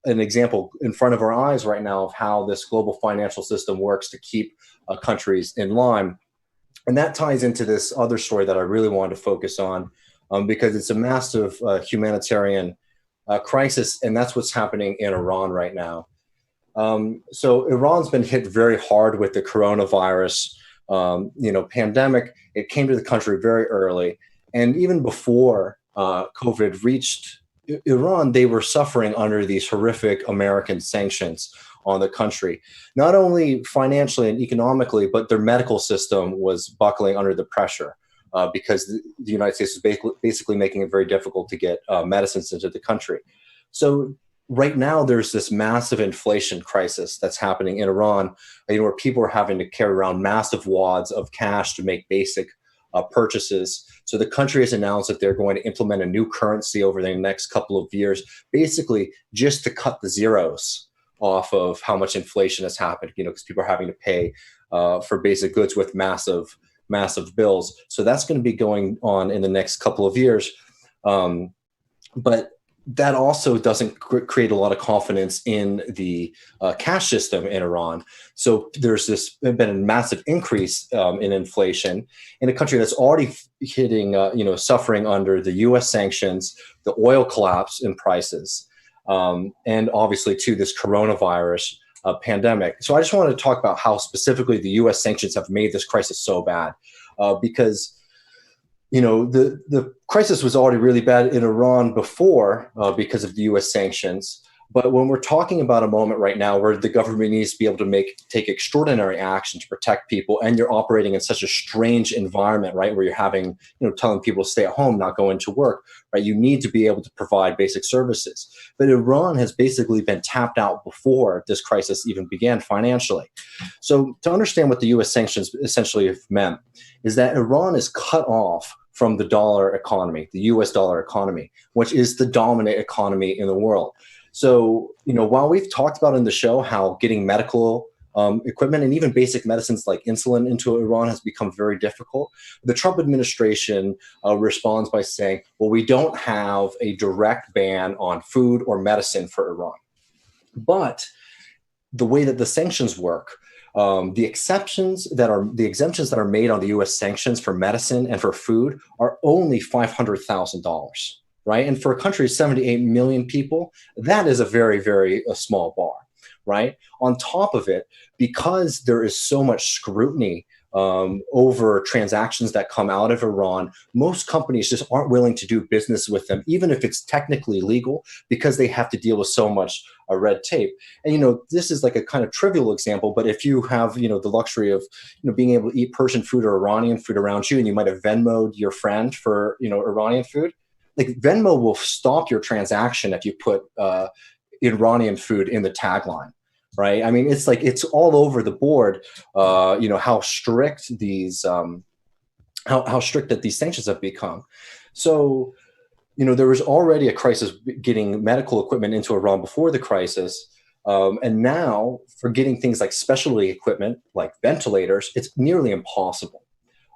an example in front of our eyes right now of how this global financial system works to keep countries in line. And that ties into this other story that I really wanted to focus on, because it's a massive humanitarian crisis, and that's what's happening in Iran right now. So Iran's been hit very hard with the coronavirus pandemic. It came to the country very early, and even before COVID reached Iran, they were suffering under these horrific American sanctions on the country, not only financially and economically, but their medical system was buckling under the pressure because the United States was basically making it very difficult to get medicines into the country. So right now, there's this massive inflation crisis that's happening in Iran, where people are having to carry around massive wads of cash to make basic purchases. So the country has announced that they're going to implement a new currency over the next couple of years, basically just to cut the zeros off of how much inflation has happened, because people are having to pay for basic goods with massive bills. So that's going to be going on in the next couple of years. But that also doesn't create a lot of confidence in the cash system in Iran. So there's been a massive increase in inflation in a country that's already hitting, suffering under the U.S. sanctions, the oil collapse in prices, and obviously too this coronavirus pandemic. So I just wanted to talk about how specifically the U.S. sanctions have made this crisis so bad, because the crisis was already really bad in Iran before because of the U.S. sanctions. But when we're talking about a moment right now where the government needs to be able to take extraordinary action to protect people, and you're operating in such a strange environment, right, where you're having, telling people to stay at home, not go into work, right, you need to be able to provide basic services. But Iran has basically been tapped out before this crisis even began financially. So to understand what the U.S. sanctions essentially have meant is that Iran is cut off from the dollar economy, the US dollar economy, which is the dominant economy in the world. So, while we've talked about in the show how getting medical equipment and even basic medicines like insulin into Iran has become very difficult, the Trump administration responds by saying, well, we don't have a direct ban on food or medicine for Iran. But the way that the sanctions work, the exemptions that are made on the U.S. sanctions for medicine and for food are only $500,000, right? And for a country of 78 million people, that is a very, very small bar, right? On top of it, because there is so much scrutiny over transactions that come out of Iran, most companies just aren't willing to do business with them, even if it's technically legal, because they have to deal with so much red tape. And, this is like a kind of trivial example, but if you have, the luxury of, being able to eat Persian food or Iranian food around you, and you might have Venmo'd your friend for, Iranian food, like Venmo will stop your transaction if you put Iranian food in the tagline. Right. I mean, it's all over the board, how strict these how strict that these sanctions have become. So, there was already a crisis getting medical equipment into Iran before the crisis. And now for getting things like specialty equipment, like ventilators, it's nearly impossible.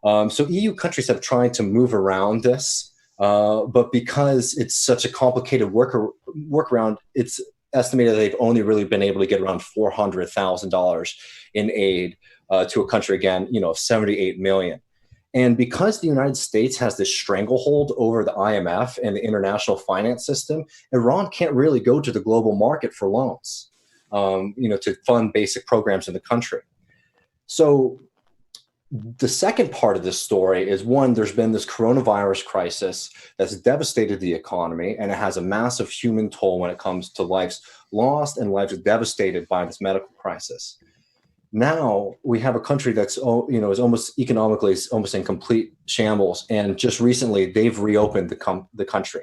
So EU countries have tried to move around this, but because it's such a complicated workaround, it's estimated that they've only really been able to get around $400,000 in aid to a country, again, of 78 million. And because the United States has this stranglehold over the IMF and the international finance system, Iran can't really go to the global market for loans, to fund basic programs in the country. So the second part of this story is, one, there's been this coronavirus crisis that's devastated the economy, and it has a massive human toll when it comes to lives lost and lives devastated by this medical crisis. Now we have a country that's, is almost economically is almost in complete shambles, and just recently they've reopened the country,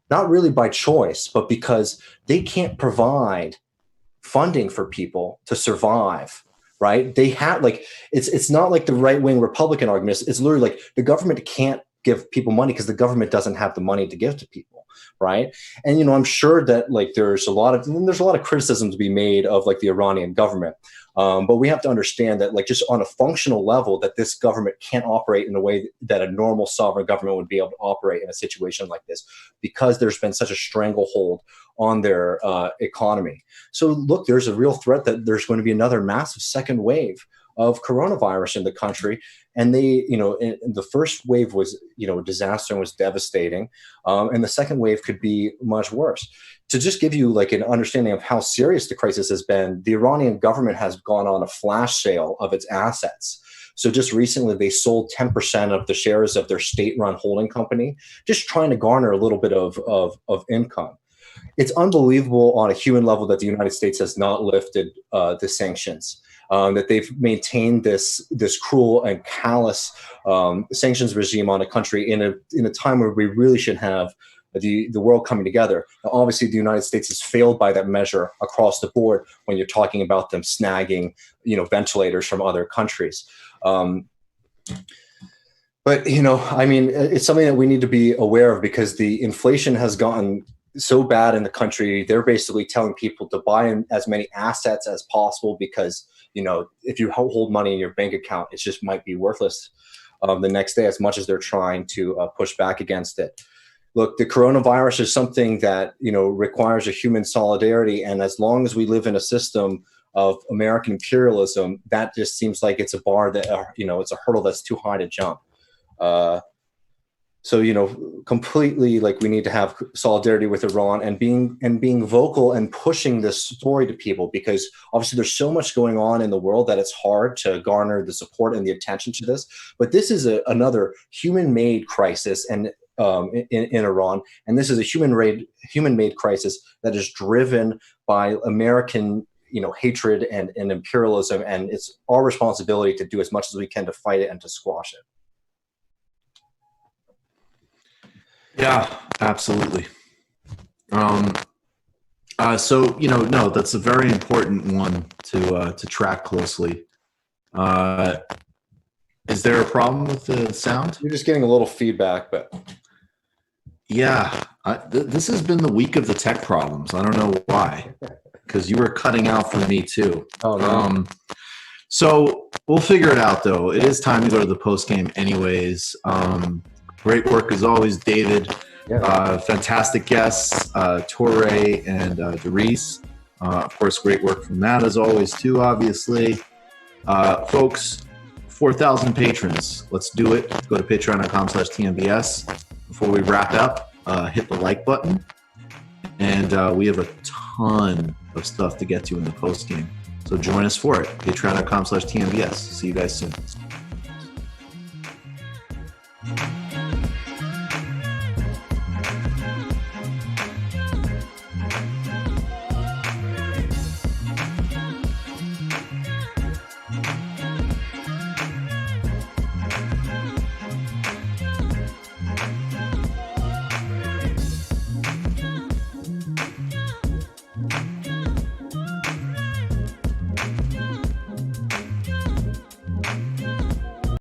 not really by choice, but because they can't provide funding for people to survive. Right? They have, like, it's not like the right-wing Republican argument. It's literally like the government can't give people money because the government doesn't have the money to give to people. Right? And, I'm sure that, like, there's a lot of criticism to be made of, like, the Iranian government. But we have to understand that, like, just on a functional level, that this government can't operate in a way that a normal sovereign government would be able to operate in a situation like this, because there's been such a stranglehold on their economy. So look, there's a real threat that there's going to be another massive second wave of coronavirus in the country. And the first wave was, a disaster and was devastating. And the second wave could be much worse. To just give you, like, an understanding of how serious the crisis has been, the Iranian government has gone on a flash sale of its assets. So just recently, they sold 10% of the shares of their state-run holding company, just trying to garner a little bit of income. It's unbelievable on a human level that the United States has not lifted the sanctions, that they've maintained this cruel and callous sanctions regime on a country in a time where we really should have the world coming together. Now, obviously, the United States has failed by that measure across the board when you're talking about them snagging, ventilators from other countries. But, it's something that we need to be aware of, because the inflation has gotten so bad in the country. They're basically telling people to buy as many assets as possible, because, if you hold money in your bank account, it just might be worthless the next day, as much as they're trying to push back against it. Look, the coronavirus is something that, requires a human solidarity. And as long as we live in a system of American imperialism, that just seems like it's a bar that, it's a hurdle that's too high to jump. So, completely, like, we need to have solidarity with Iran and being vocal and pushing this story to people, because obviously there's so much going on in the world that it's hard to garner the support and the attention to this. But this is another human-made crisis, and in Iran, and this is a human-made crisis that is driven by American, hatred and imperialism, and it's our responsibility to do as much as we can to fight it and to squash it. Yeah, absolutely. So, no, that's a very important one to track closely. Is there a problem with the sound? You're just getting a little feedback, but yeah, this has been the week of the tech problems. I don't know why, because you were cutting out for me too. Oh no. So we'll figure it out, though. It is time to go to the post game, anyways. Great work as always, David. Yeah. Fantastic guests, Touré and Dareece. Of course, great work from Matt as always too, obviously. Folks, 4,000 patrons. Let's do it. Go to patreon.com/TMBS. Before we wrap up, hit the like button. And we have a ton of stuff to get to in the post game. So join us for it. Patreon.com/TMBS. See you guys soon.